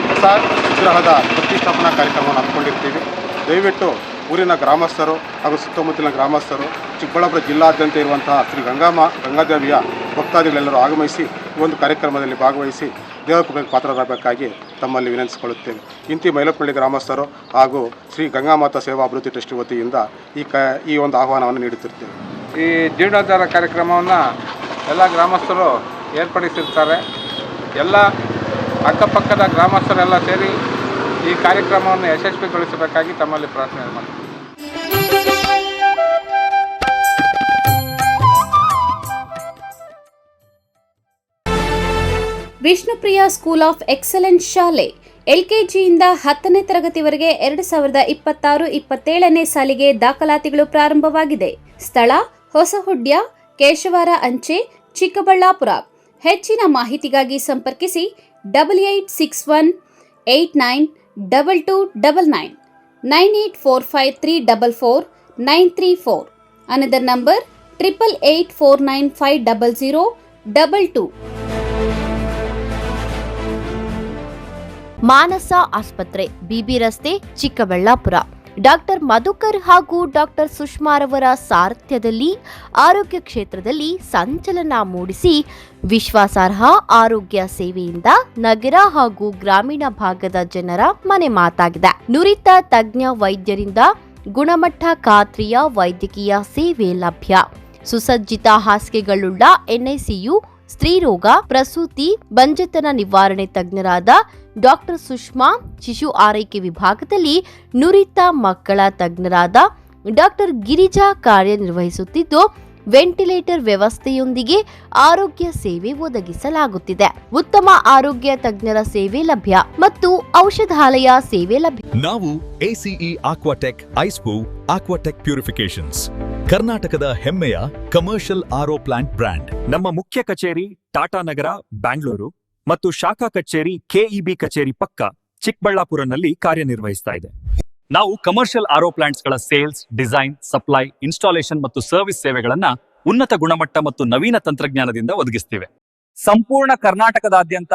ಹೊಸ ವಿಗ್ರಹದ ಪ್ರತಿಷ್ಠಾಪನಾ ಕಾರ್ಯಕ್ರಮವನ್ನು ಹಮ್ಮಿಕೊಂಡಿರ್ತೀವಿ. ದಯವಿಟ್ಟು ಊರಿನ ಗ್ರಾಮಸ್ಥರು ಹಾಗೂ ಸುತ್ತಮುತ್ತಲಿನ ಗ್ರಾಮಸ್ಥರು, ಚಿಕ್ಕಬಳ್ಳಾಪುರ ಜಿಲ್ಲಾದ್ಯಂತ ಇರುವಂತಹ ಶ್ರೀ ಗಂಗಾದೇವಿಯ ಭಕ್ತಾದಿಗಳೆಲ್ಲರೂ ಆಗಮಿಸಿ ಈ ಒಂದು ಕಾರ್ಯಕ್ರಮದಲ್ಲಿ ಭಾಗವಹಿಸಿ ದೇವರ ಕೃಪೆಗೆ ಪಾತ್ರರಾಗಬೇಕಾಗಿ ತಮ್ಮಲ್ಲಿ ವಿನಂತಿಸಿಕೊಳ್ಳುತ್ತೇವೆ. ಇಂತಿ ಮೈಲಪಳ್ಳಿ ಗ್ರಾಮಸ್ಥರು ಹಾಗೂ ಶ್ರೀ ಗಂಗಾಮಾತಾ ಸೇವಾ ಅಭಿವೃದ್ಧಿ ಟ್ರಸ್ಟ್ ವತಿಯಿಂದ ಈ ಒಂದು ಆಹ್ವಾನವನ್ನು ನೀಡುತ್ತಿರ್ತೇವೆ. ಈ ಜೀರ್ಣೋದ್ಧಾರ ಕಾರ್ಯಕ್ರಮವನ್ನು ಎಲ್ಲ ಗ್ರಾಮಸ್ಥರು ಏರ್ಪಡಿಸಿರ್ತಾರೆ. ಎಲ್ಲ ಅಕ್ಕಪಕ್ಕದ ಗ್ರಾಮಸ್ಥರೆಲ್ಲ ಸೇರಿ ಈ ಕಾರ್ಯಕ್ರಮವನ್ನು ಯಶಸ್ವಿಗೊಳಿಸಬೇಕಾಗಿ ತಮ್ಮಲ್ಲಿ ಪ್ರಾರ್ಥನೆ ಮಾಡ್ತೀವಿ. ವಿಷ್ಣುಪ್ರಿಯ ಸ್ಕೂಲ್ ಆಫ್ ಎಕ್ಸಲೆನ್ಸ್ ಶಾಲೆ ಎಲ್ಕೆಜಿಯಿಂದ 10ನೇ ತರಗತಿವರೆಗೆ 2026-27ನೇ ಸಾಲಿಗೆ ದಾಖಲಾತಿಗಳು ಪ್ರಾರಂಭವಾಗಿದೆ. ಸ್ಥಳ ಹೊಸಹುಡ್ಯ, ಕೇಶವಾರ ಅಂಚೆ, ಚಿಕ್ಕಬಳ್ಳಾಪುರ. ಹೆಚ್ಚಿನ ಮಾಹಿತಿಗಾಗಿ ಸಂಪರ್ಕಿಸಿ 8861892299 9845344934. Another number 8884950022. ಮಾನಸ ಆಸ್ಪತ್ರೆ, ಬಿಬಿ ರಸ್ತೆ, ಚಿಕ್ಕಬಳ್ಳಾಪುರ. ಡಾಕ್ಟರ್ ಮಧುಕರ್ ಹಾಗೂ ಡಾಕ್ಟರ್ ಸುಷ್ಮಾರವರ ಸಾರಥ್ಯದಲ್ಲಿ ಆರೋಗ್ಯ ಕ್ಷೇತ್ರದಲ್ಲಿ ಸಂಚಲನ ಮೂಡಿಸಿ ವಿಶ್ವಾಸಾರ್ಹ ಆರೋಗ್ಯ ಸೇವೆಯಿಂದ ನಗರ ಹಾಗೂ ಗ್ರಾಮೀಣ ಭಾಗದ ಜನರ ಮನೆ ಮಾತಾಗಿದೆ. ನುರಿತ ತಜ್ಞ ವೈದ್ಯರಿಂದ ಗುಣಮಟ್ಟ ಖಾತ್ರಿಯ ವೈದ್ಯಕೀಯ ಸೇವೆ ಲಭ್ಯ. ಸುಸಜ್ಜಿತ ಹಾಸಿಗೆಗಳುಳ್ಳ ಎನ್ಐಸಿಯು, ಸ್ತ್ರೀರೋಗ, ಪ್ರಸೂತಿ, ಬಂಜೆತನ ನಿವಾರಣೆ ತಜ್ಞರಾದ ಡಾಕ್ಟರ್ ಸುಷ್ಮಾ, ಶಿಶು ಆರೈಕೆ ವಿಭಾಗದಲ್ಲಿ ನುರಿತ ಮಕ್ಕಳ ತಜ್ಞರಾದ ಡಾಕ್ಟರ್ ಗಿರಿಜಾ ಕಾರ್ಯನಿರ್ವಹಿಸುತ್ತಿದ್ದು, ವೆಂಟಿಲೇಟರ್ ವ್ಯವಸ್ಥೆಯೊಂದಿಗೆ ಆರೋಗ್ಯ ಸೇವೆ ಒದಗಿಸಲಾಗುತ್ತಿದೆ. ಉತ್ತಮ ಆರೋಗ್ಯ ತಜ್ಞರ ಸೇವೆ ಲಭ್ಯ ಮತ್ತು ಔಷಧಾಲಯ ಸೇವೆ ಲಭ್ಯ. ನಾವು ACE Aquatech ಐಸ್ಪೂ ಆಕ್ವಾಟೆಕ್ ಪ್ಯೂರಿಫಿಕೇಶನ್ಸ್, ಕರ್ನಾಟಕದ ಹೆಮ್ಮೆಯ ಕಮರ್ಷಿಯಲ್ RO ಪ್ಲಾಂಟ್ ಬ್ರ್ಯಾಂಡ್. ನಮ್ಮ ಮುಖ್ಯ ಕಚೇರಿ ಟಾಟಾ ನಗರ, ಬ್ಯಾಂಗ್ಳೂರು ಮತ್ತು ಶಾಖಾ ಕಚೇರಿ KEB ಕಚೇರಿ ಪಕ್ಕ ಚಿಕ್ಕಬಳ್ಳಾಪುರನಲ್ಲಿ ಕಾರ್ಯನಿರ್ವಹಿಸ್ತಾ ಇದೆ. ನಾವು ಕಮರ್ಷಿಯಲ್ RO ಪ್ಲಾಂಟ್ಸ್ಗಳ ಸೇಲ್ಸ್, ಡಿಸೈನ್, ಸಪ್ಲೈ, ಇನ್ಸ್ಟಾಲೇಷನ್ ಮತ್ತು ಸರ್ವಿಸ್ ಸೇವೆಗಳನ್ನ ಉನ್ನತ ಗುಣಮಟ್ಟ ಮತ್ತು ನವೀನ ತಂತ್ರಜ್ಞಾನದಿಂದ ಒದಗಿಸ್ತಿವೆ. ಸಂಪೂರ್ಣ ಕರ್ನಾಟಕದಾದ್ಯಂತ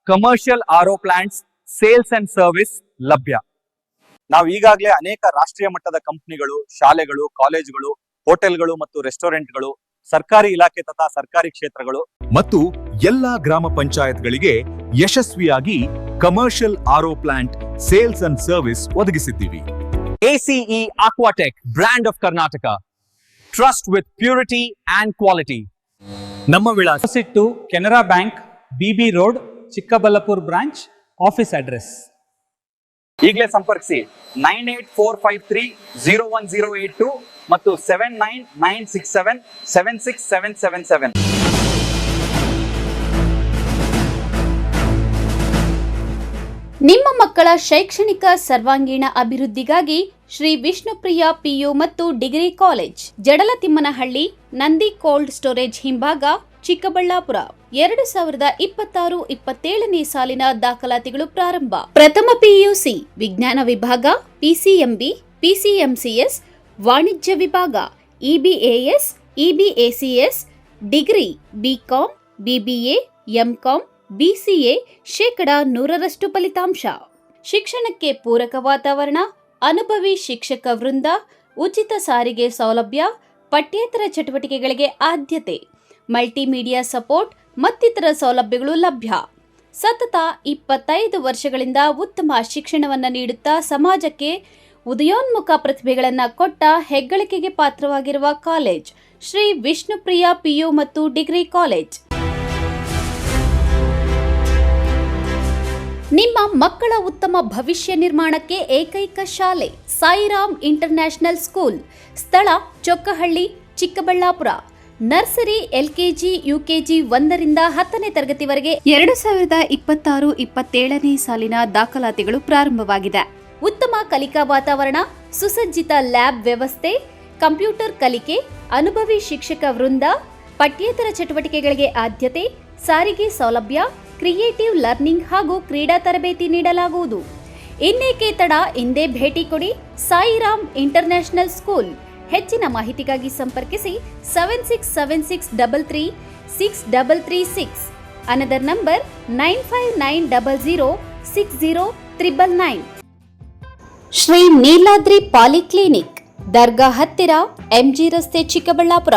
commercial RO plants sales and service ಲಭ್ಯ. ನಾವು ಈಗಾಗಲೇ ಅನೇಕ ರಾಷ್ಟ್ರೀಯ ಮಟ್ಟದ ಕಂಪನಿಗಳು, ಶಾಲೆಗಳು, ಕಾಲೇಜುಗಳು, ಹೋಟೆಲ್ಗಳು ಮತ್ತು ರೆಸ್ಟೋರೆಂಟ್ಗಳು, ಸರ್ಕಾರಿ ಇಲಾಖೆ ತಥಾ ಸರ್ಕಾರಿ ಕ್ಷೇತ್ರಗಳು ಮತ್ತು ಎಲ್ಲಾ ಗ್ರಾಮ ಪಂಚಾಯತ್ಗಳಿಗೆ ಯಶಸ್ವಿಯಾಗಿ commercial RO plant sales and service ಒದಗಿಸಿದ್ದೀವಿ. ACE Aquatech, brand of Karnataka, trust with purity and quality. ನಮ್ಮ ವಿಳಾಸ Canara bank, BB road, Chikkaballapur branch, office address. ಈಗಲೇ ಸಂಪರ್ಕಿಸಿ 9845301082 ಮತ್ತು 7996776777. ನಿಮ್ಮ ಮಕ್ಕಳ ಶೈಕ್ಷಣಿಕ ಸರ್ವಾಂಗೀಣ ಅಭಿವೃದ್ಧಿಗಾಗಿ ಶ್ರೀ ವಿಷ್ಣುಪ್ರಿಯ PU ಮತ್ತು degree college, Jadalathimmanahalli, Nandi cold storage ಹಿಂಭಾಗ, ಚಿಕ್ಕಬಳ್ಳಾಪುರ. 2026-27ನೇ ಸಾಲಿನ ದಾಖಲಾತಿಗಳು ಪ್ರಾರಂಭ. ಪ್ರಥಮ PUC ವಿಜ್ಞಾನ ವಿಭಾಗ, PCMB, PCMCS, ವಾಣಿಜ್ಯ ವಿಭಾಗ, EBAS, EBACS, degree BCom, BBA, MCom, BCA 100% ಫಲಿತಾಂಶ. ಶಿಕ್ಷಣಕ್ಕೆ ಪೂರಕ ವಾತಾವರಣ, ಅನುಭವಿ ಶಿಕ್ಷಕ ವೃಂದ, ಉಚಿತ ಸಾರಿಗೆ ಸೌಲಭ್ಯ, ಪಠ್ಯೇತರ ಚಟುವಟಿಕೆಗಳಿಗೆ ಆದ್ಯತೆ, ಮಲ್ಟಿಮೀಡಿಯಾ ಸಪೋರ್ಟ್ ಮತ್ತಿತರ ಸೌಲಭ್ಯಗಳು ಲಭ್ಯ. ಸತತ 25 ವರ್ಷಗಳಿಂದ ಉತ್ತಮ ಶಿಕ್ಷಣವನ್ನು ನೀಡುತ್ತಾ ಸಮಾಜಕ್ಕೆ ಉದಯೋನ್ಮುಖ ಪ್ರತಿಭೆಗಳನ್ನು ಕೊಟ್ಟ ಹೆಗ್ಗಳಿಕೆಗೆ ಪಾತ್ರವಾಗಿರುವ ಕಾಲೇಜ್ ಶ್ರೀ ವಿಷ್ಣುಪ್ರಿಯ PU ಮತ್ತು ಡಿಗ್ರಿ ಕಾಲೇಜ್. ನಿಮ್ಮ ಮಕ್ಕಳ ಉತ್ತಮ ಭವಿಷ್ಯ ನಿರ್ಮಾಣಕ್ಕೆ ಏಕೈಕ ಶಾಲೆ ಸಾಯಿರಾಮ್ ಇಂಟರ್ನ್ಯಾಷನಲ್ ಸ್ಕೂಲ್. ಸ್ಥಳ Chokkahalli, Chikkaballapur. Nursery, LKG, UKG 1ರಿಂದ 10ನೇ ತರಗತಿವರೆಗೆ 2026-27ನೇ ಸಾಲಿನ ದಾಖಲಾತಿಗಳು ಪ್ರಾರಂಭವಾಗಿದೆ. ಉತ್ತಮ ಕಲಿಕಾ ವಾತಾವರಣ, ಸುಸಜ್ಜಿತ ಲ್ಯಾಬ್ ವ್ಯವಸ್ಥೆ, ಕಂಪ್ಯೂಟರ್ ಕಲಿಕೆ, ಅನುಭವಿ ಶಿಕ್ಷಕ ವೃಂದ, ಪಠ್ಯೇತರ ಚಟುವಟಿಕೆಗಳಿಗೆ ಆದ್ಯತೆ, ಸಾರಿಗೆ ಸೌಲಭ್ಯ, ಕ್ರಿಯೇಟಿವ್ ಲರ್ನಿಂಗ್ ಹಾಗೂ ಕ್ರೀಡಾ ತರಬೇತಿ ನೀಡಲಾಗುವುದು. ಇನ್ನೇಕೆ ತಡ, ಇಂದೇ ಭೇಟಿ ಕೊಡಿ ಸಾಯಿರಾಮ್ ಇಂಟರ್ನ್ಯಾಷನಲ್ ಸ್ಕೂಲ್. ಹೆಚ್ಚಿನ ಮಾಹಿತಿಗಾಗಿ ಸಂಪರ್ಕಿಸಿ 7676336336. Another number 9590060999. Shri Neeladri polyclinic, ದರ್ಗಾ ಹತ್ತಿರ, MG ರಸ್ತೆ, ಚಿಕ್ಕಬಳ್ಳಾಪುರ.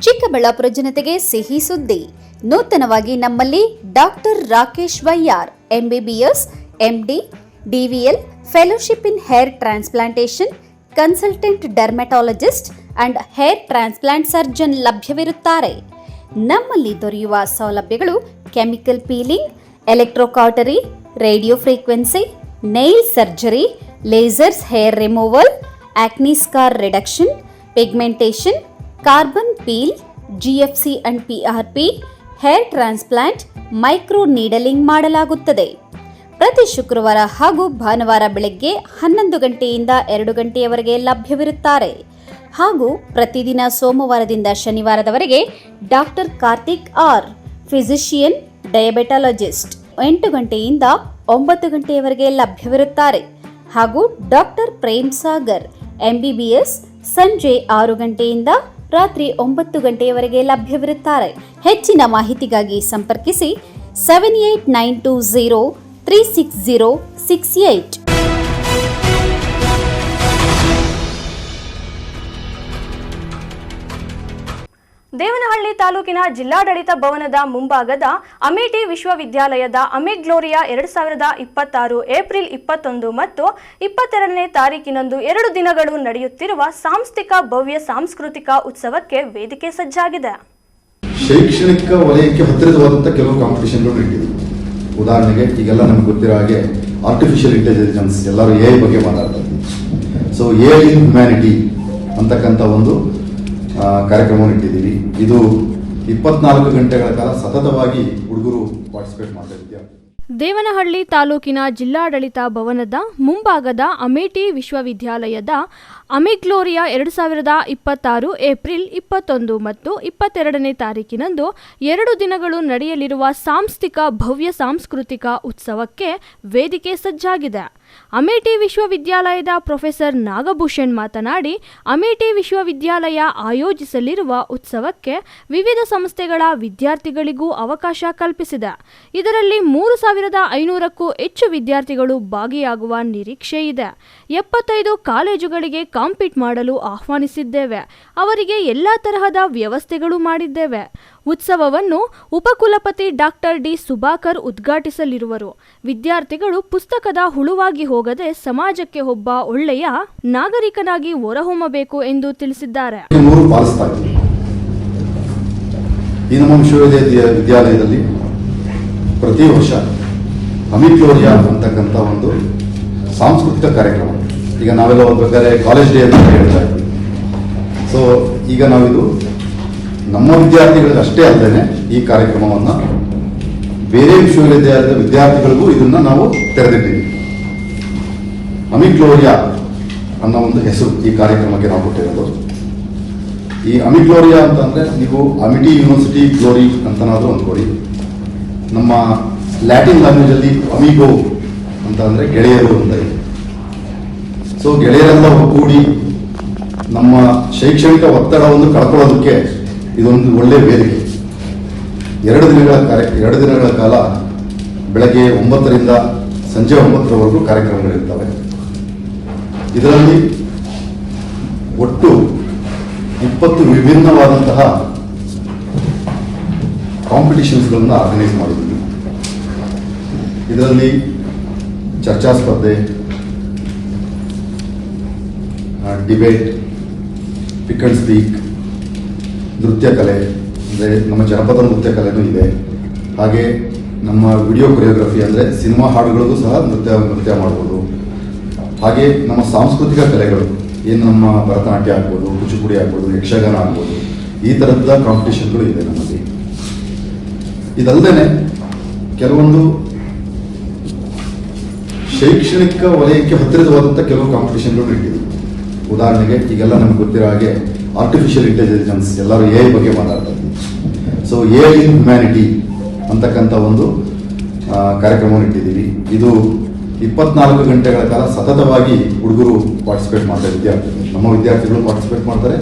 ಚಿಕ್ಕಬಳ್ಳಾಪುರ ಜನತೆಗೆ ಸಿಹಿ ಸುದ್ದಿ. ನೂತನವಾಗಿ ನಮ್ಮಲ್ಲಿ doctor Rakesh Vaiyar, MBBS, MD, DVL, fellowship in hair transplantation, consultant dermatologist and hair transplant surgeon ಲಭ್ಯವಿರುತ್ತಾರೆ. ನಮ್ಮಲ್ಲಿ ದೊರೆಯುವ ಸೌಲಭ್ಯಗಳು chemical peeling, electrocautery, radio frequency, nail surgery, lasers hair removal, acne scar reduction, pigmentation, carbon peel, GFC and PRP, hair transplant, micro needling ಮಾಡಲಾಗುತ್ತದೆ. ಪ್ರತಿ ಶುಕ್ರವಾರ ಹಾಗೂ ಭಾನುವಾರ ಬೆಳಗ್ಗೆ 11 ಗಂಟೆಯಿಂದ 2 ಗಂಟೆಯವರೆಗೆ ಲಭ್ಯವಿರುತ್ತಾರೆ. ಹಾಗೂ ಪ್ರತಿದಿನ ಸೋಮವಾರದಿಂದ ಶನಿವಾರದವರೆಗೆ ಡಾಕ್ಟರ್ ಕಾರ್ತಿಕ್ R, ಫಿಸಿಷಿಯನ್, ಡಯಾಬೆಟಾಲಜಿಸ್ಟ್ 8 ಗಂಟೆಯಿಂದ 9 ಗಂಟೆಯವರೆಗೆ ಲಭ್ಯವಿರುತ್ತಾರೆ. ಹಾಗೂ ಡಾಕ್ಟರ್ ಪ್ರೇಮ್ ಸಾಗರ್, MBBS, ಸಂಜೆ 6 ಗಂಟೆಯಿಂದ ರಾತ್ರಿ 9 ಗಂಟೆಯವರೆಗೆ ಲಭ್ಯವಿರುತ್ತಾರೆ. ಹೆಚ್ಚಿನ ಮಾಹಿತಿಗಾಗಿ ಸಂಪರ್ಕಿಸಿ 7892036068. ದೇವನಹಳ್ಳಿ ತಾಲೂಕಿನ ಜಿಲ್ಲಾಡಳಿತ ಭವನದ ಮುಂಭಾಗದ ಅಮೇಠಿ ವಿಶ್ವವಿದ್ಯಾಲಯದ ಅಮೆಗ್ಲೋರಿಯಾ 2026 ಏಪ್ರಿಲ್ 21 ಮತ್ತು 22ನೇ ತಾರೀಕಿನಂದು 2 ದಿನಗಳು ನಡೆಯುತ್ತಿರುವ ಸಾಂಸ್ಥಿಕ ಭವ್ಯ ಸಾಂಸ್ಕೃತಿಕ ಉತ್ಸವಕ್ಕೆ ವೇದಿಕೆ ಸಜ್ಜಾಗಿದೆ. ಶೈಕ್ಷಣಿಕ ವಲಯಕ್ಕೆ ಹತ್ತಿರವಾದಂಥ ಕೆಲವು ಕಾಂಪಿಟೇಷನ್ಗಳು ನಡೆದಿದೆ. ಉದಾಹರಣೆಗೆ ಈಗೆಲ್ಲ ನಮ್ಗೆ ಗೊತ್ತಿರೋ ಹಾಗೆ ಆರ್ಟಿಫಿಷಿಯಲ್ ಇಂಟೆಲಿಜೆನ್ಸ್, ಎಲ್ಲರೂ ಎ ಬಗ್ಗೆ ಮಾತಾಡ್ತಾರೆ. ಸೊ ಎ ಇನ್ ಹ್ಯುಮ್ಯಾನಿಟಿ ಅಂತಕ್ಕಂಥ ಒಂದು ಕಾರ್ಯಕ್ರಮವನ್ನು ಇಟ್ಟಿದ್ದೀವಿ. ಇದು 24 ಗಂಟೆಗಳ ಕಾಲ ಸತತವಾಗಿ ಹುಡುಗರು ಪಾರ್ಟಿಸಿಪೇಟ್ ಮಾಡ್ತಾ ಇದ್ದಾರೆ. ದೇವನಹಳ್ಳಿ ತಾಲೂಕಿನ ಜಿಲ್ಲಾಡಳಿತ ಭವನದ ಮುಂಭಾಗದ ಅಮೇಠಿ ವಿಶ್ವವಿದ್ಯಾಲಯದ ಅಮೆಗ್ಲೋರಿಯಾ 2026 ಏಪ್ರಿಲ್ 21 ಮತ್ತು 22ನೇ ತಾರೀಕಿನಂದು 2 ದಿನಗಳು ನಡೆಯಲಿರುವ ಸಾಂಸ್ಥಿಕ ಭವ್ಯ ಸಾಂಸ್ಕೃತಿಕ ಉತ್ಸವಕ್ಕೆ ವೇದಿಕೆ ಸಜ್ಜಾಗಿದೆ. ಅಮೇಠಿ ವಿಶ್ವವಿದ್ಯಾಲಯದ ಪ್ರೊಫೆಸರ್ ನಾಗಭೂಷಣ್ ಮಾತನಾಡಿ, ಅಮೇಠಿ ವಿಶ್ವವಿದ್ಯಾಲಯ ಆಯೋಜಿಸಲಿರುವ ಉತ್ಸವಕ್ಕೆ ವಿವಿಧ ಸಂಸ್ಥೆಗಳ ವಿದ್ಯಾರ್ಥಿಗಳಿಗೂ ಅವಕಾಶ ಕಲ್ಪಿಸಿದೆ. ಇದರಲ್ಲಿ 3,500ಕ್ಕೂ ಹೆಚ್ಚು ವಿದ್ಯಾರ್ಥಿಗಳು ಭಾಗಿಯಾಗುವ ನಿರೀಕ್ಷೆ ಇದೆ. 75 ಕಾಲೇಜುಗಳಿಗೆ ಕಾಂಪೀಟ್ ಮಾಡಲು ಆಹ್ವಾನಿಸಿದ್ದೇವೆ. ಅವರಿಗೆ ಎಲ್ಲ ತರಹದ ವ್ಯವಸ್ಥೆಗಳು ಮಾಡಿದ್ದೇವೆ. ಉತ್ಸವವನ್ನು ಉಪಕುಲಪತಿ ಡಾಕ್ಟರ್ ಡಿ ಸುಭಾಕರ್ ಉದ್ಘಾಟಿಸಲಿರುವರು. ವಿದ್ಯಾರ್ಥಿಗಳು ಪುಸ್ತಕದ ಹುಳುವಾಗಿ ಹೋಗದೆ ಸಮಾಜಕ್ಕೆ ಒಬ್ಬ ಒಳ್ಳೆಯ ನಾಗರಿಕನಾಗಿ ಹೊರಹೊಮ್ಮಬೇಕು ಎಂದು ತಿಳಿಸಿದ್ದಾರೆ. ಈ ನಮ್ಮ ವಿಶ್ವವಿದ್ಯಾಲಯದಲ್ಲಿ ಪ್ರತಿ ವರ್ಷ ಅಮಿಗ್ಲೋರಿಯಾ ಅಂತಕ್ಕಂಥ ಒಂದು ಸಾಂಸ್ಕೃತಿಕ ಕಾರ್ಯಕ್ರಮ, ಈಗ ನಾವೆಲ್ಲ ಓದ್ಬೇಕಾದ್ರೆ ಕಾಲೇಜ್ ಡೇ ಅಂತ ಹೇಳ್ತಾ ಇದ್ವಿ. ಸೊ ಈಗ ನಾವಿದು ನಮ್ಮ ವಿದ್ಯಾರ್ಥಿಗಳಿಗೆ ಅಷ್ಟೇ ಅಲ್ಲದೆ ಈ ಕಾರ್ಯಕ್ರಮವನ್ನು ಬೇರೆ ವಿಶ್ವವಿದ್ಯಾಲಯದ ವಿದ್ಯಾರ್ಥಿಗಳಿಗೂ ಇದನ್ನ ನಾವು ತೆರೆದಿದ್ದೀವಿ. ಅಮಿಗ್ಲೋರಿಯಾ ಅನ್ನೋ ಒಂದು ಹೆಸರು ಈ ಕಾರ್ಯಕ್ರಮಕ್ಕೆ ನಾವು ಕೊಟ್ಟಿರೋದು. ಈ ಅಮಿಗ್ಲೋರಿಯಾ ಅಂತಂದ್ರೆ ನೀವು ಅಮಿಟಿ ಯೂನಿವರ್ಸಿಟಿ ಗ್ಲೋರಿ ಅಂತನಾದ್ರೂ ಅಂದ್ಕೊಡಿ. ನಮ್ಮ ಲ್ಯಾಟಿನ್ ಲ್ಯಾಂಗ್ವೇಜ್ ಅಲ್ಲಿ ಅಮಿಗೋ ಅಂತ ಅಂದ್ರೆ ಗೆಳೆಯರು ಅಂತ ಇದೆ. ಸೊ ಗೆಳೆಯರೆಲ್ಲ ಒಗ್ಗೂಡಿ ನಮ್ಮ ಶೈಕ್ಷಣಿಕ ಒತ್ತಡವನ್ನು ಕಳ್ಕೊಳ್ಳೋದಕ್ಕೆ ಇದೊಂದು ಒಳ್ಳೆಯ ವೇದಿಕೆ. 2 ದಿನಗಳ ಕಾಲ ಬೆಳಗ್ಗೆ 9ರಿಂದ ಸಂಜೆ 9ರವರೆಗೂ ಕಾರ್ಯಕ್ರಮಗಳಿರ್ತವೆ. ಇದರಲ್ಲಿ ಒಟ್ಟು 20 ವಿಭಿನ್ನವಾದಂತಹ ಕಾಂಪಿಟಿಷನ್ಸ್ಗಳನ್ನು ಆರ್ಗನೈಸ್ ಮಾಡಿದ್ದೀವಿ. ಇದರಲ್ಲಿ ಚರ್ಚಾ ಸ್ಪರ್ಧೆ, ಡಿಬೇಟ್, ಪಿಕ್ ಅಂಡ್ ಸ್ಪೀಕ್, ನೃತ್ಯ ಕಲೆ ಅಂದರೆ ನಮ್ಮ ಜನಪದ ನೃತ್ಯ ಕಲೆನೂ ಇದೆ. ಹಾಗೆ ನಮ್ಮ ವಿಡಿಯೋ ಕೊರಿಯೋಗ್ರಫಿ ಅಂದರೆ ಸಿನಿಮಾ ಹಾಡುಗಳಿಗೂ ಸಹ ನೃತ್ಯ ಮಾಡ್ಬೋದು. ಹಾಗೆ ನಮ್ಮ ಸಾಂಸ್ಕೃತಿಕ ಕಲೆಗಳು ಏನು ನಮ್ಮ ಭರತನಾಟ್ಯ ಆಗ್ಬೋದು, ಕೂಚಿಪುಡಿ ಆಗ್ಬೋದು, ಯಕ್ಷಗಾನ ಆಗ್ಬೋದು, ಈ ಥರದ ಕಾಂಪಿಟೇಷನ್ಗಳು ಇದೆ ನಮ್ಮಲ್ಲಿ. ಇದಲ್ಲದೆ ಕೆಲವೊಂದು ಶೈಕ್ಷಣಿಕ ವಲಯಕ್ಕೆ ಹತ್ತಿರವಾದಂಥ ಕೆಲವು ಕಾಂಪಿಟೇಷನ್ಗಳು ನಡೆದಿದೆ. ಉದಾಹರಣೆಗೆ ಈಗೆಲ್ಲ ನಮ್ಗೆ ಗೊತ್ತಿರೋ ಹಾಗೆ ಆರ್ಟಿಫಿಷಿಯಲ್ ಇಂಟೆಲಿಜೆನ್ಸ್, ಎಲ್ಲರೂ ಎ ಬಗ್ಗೆ ಮಾತಾಡ್ತಾ ಇದ್ವಿ. ಸೊ ಎ ಇನ್ ಹ್ಯುಮ್ಯಾನಿಟಿ ಅಂತಕ್ಕಂಥ ಒಂದು ಕಾರ್ಯಕ್ರಮವನ್ನು ಇಟ್ಟಿದ್ದೀವಿ. ಇದು 24 ಗಂಟೆಗಳ ಕಾಲ ಸತತವಾಗಿ ಹುಡುಗರು ಪಾರ್ಟಿಸಿಪೇಟ್ ಮಾಡ್ತಾರೆ. ವಿದ್ಯಾರ್ಥಿಗಳು, ನಮ್ಮ ವಿದ್ಯಾರ್ಥಿಗಳು ಪಾರ್ಟಿಸಿಪೇಟ್ ಮಾಡ್ತಾರೆ,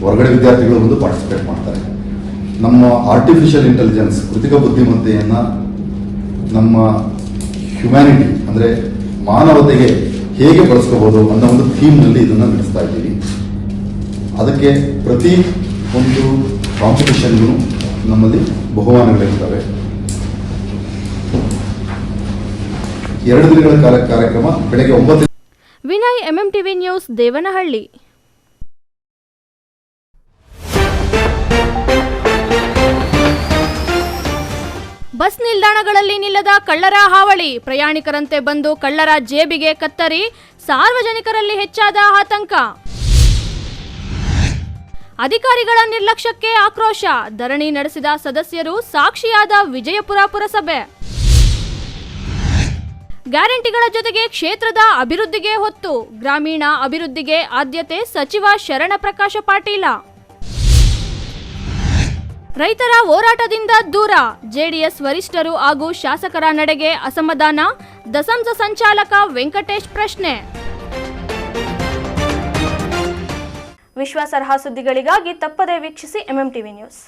ಹೊರಗಡೆ ವಿದ್ಯಾರ್ಥಿಗಳು ಬಂದು ಪಾರ್ಟಿಸಿಪೇಟ್ ಮಾಡ್ತಾರೆ. ನಮ್ಮ ಆರ್ಟಿಫಿಷಿಯಲ್ ಇಂಟೆಲಿಜೆನ್ಸ್, ಕೃತಿಕ ಬುದ್ಧಿಮತ್ತೆಯನ್ನು ನಮ್ಮ ಹ್ಯುಮ್ಯಾನಿಟಿ ಅಂದರೆ ಮಾನವತೆಗೆ ಹೇಗೆ ಬಳಸ್ಕೋಬಹುದು ಅನ್ನೋ ಒಂದು ಥೀಮ್ನಲ್ಲಿ ಇದನ್ನು ನಡೆಸ್ತಾ ಇದ್ದೀವಿ. ಅದಕ್ಕೆ ಪ್ರತಿ ಒಂದು ಕಾಂಪಿಟೇಷನ್ಗೂ ನಮ್ಮಲ್ಲಿ ಬಹುಮಾನಗಳಿರ್ತವೆ. 2 ದಿನಗಳ ಕಾರ್ಯಕ್ರಮ ಬೆಳಗ್ಗೆ 9. Vinay, MMTV news, Devanahalli. Bus ನಿಲ್ದಾಣಗಳಲ್ಲಿ ನಿಲ್ಲದ ಕಳ್ಳರ ಹಾವಳಿ, ಪ್ರಯಾಣಿಕರಂತೆ ಬಂದು ಕಳ್ಳರ ಜೇಬಿಗೆ ಕತ್ತರಿ, ಸಾರ್ವಜನಿಕರಲ್ಲಿ ಹೆಚ್ಚಾದ ಆತಂಕ. ಅಧಿಕಾರಿಗಳ ನಿರ್ಲಕ್ಷ್ಯಕ್ಕೆ ಆಕ್ರೋಶ, ಧರಣಿ ನಡೆಸಿದ ಸದಸ್ಯರು, ಸಾಕ್ಷಿಯಾದ ವಿಜಯಪುರ ಪುರಸಭೆ. ಗ್ಯಾರಂಟಿಗಳ ಜೊತೆಗೆ ಕ್ಷೇತ್ರದ ಅಭಿವೃದ್ಧಿಗೆ ಹೊತ್ತು, ಗ್ರಾಮೀಣ ಅಭಿವೃದ್ಧಿಗೆ ಆದ್ಯತೆ, ಸಚಿವ ಶರಣಪ್ರಕಾಶ ಪಾಟೀಲ. ರೈತರ ಹೋರಾಟದಿಂದ ದೂರ, ಜೆಡಿಎಸ್ ವರಿಷ್ಠರು ಹಾಗೂ ಶಾಸಕರ ನಡೆಗೆ ಅಸಮಾಧಾನ, ದಸಂಸ ಸಂಚಾಲಕ ವೆಂಕಟೇಶ್ ಪ್ರಶ್ನೆ. ವಿಶ್ವಾಸಾರ್ಹ ಸುದ್ದಿಗಳಿಗಾಗಿ ತಪ್ಪದೇ ವೀಕ್ಷಿಸಿ MMTV ನ್ಯೂಸ್.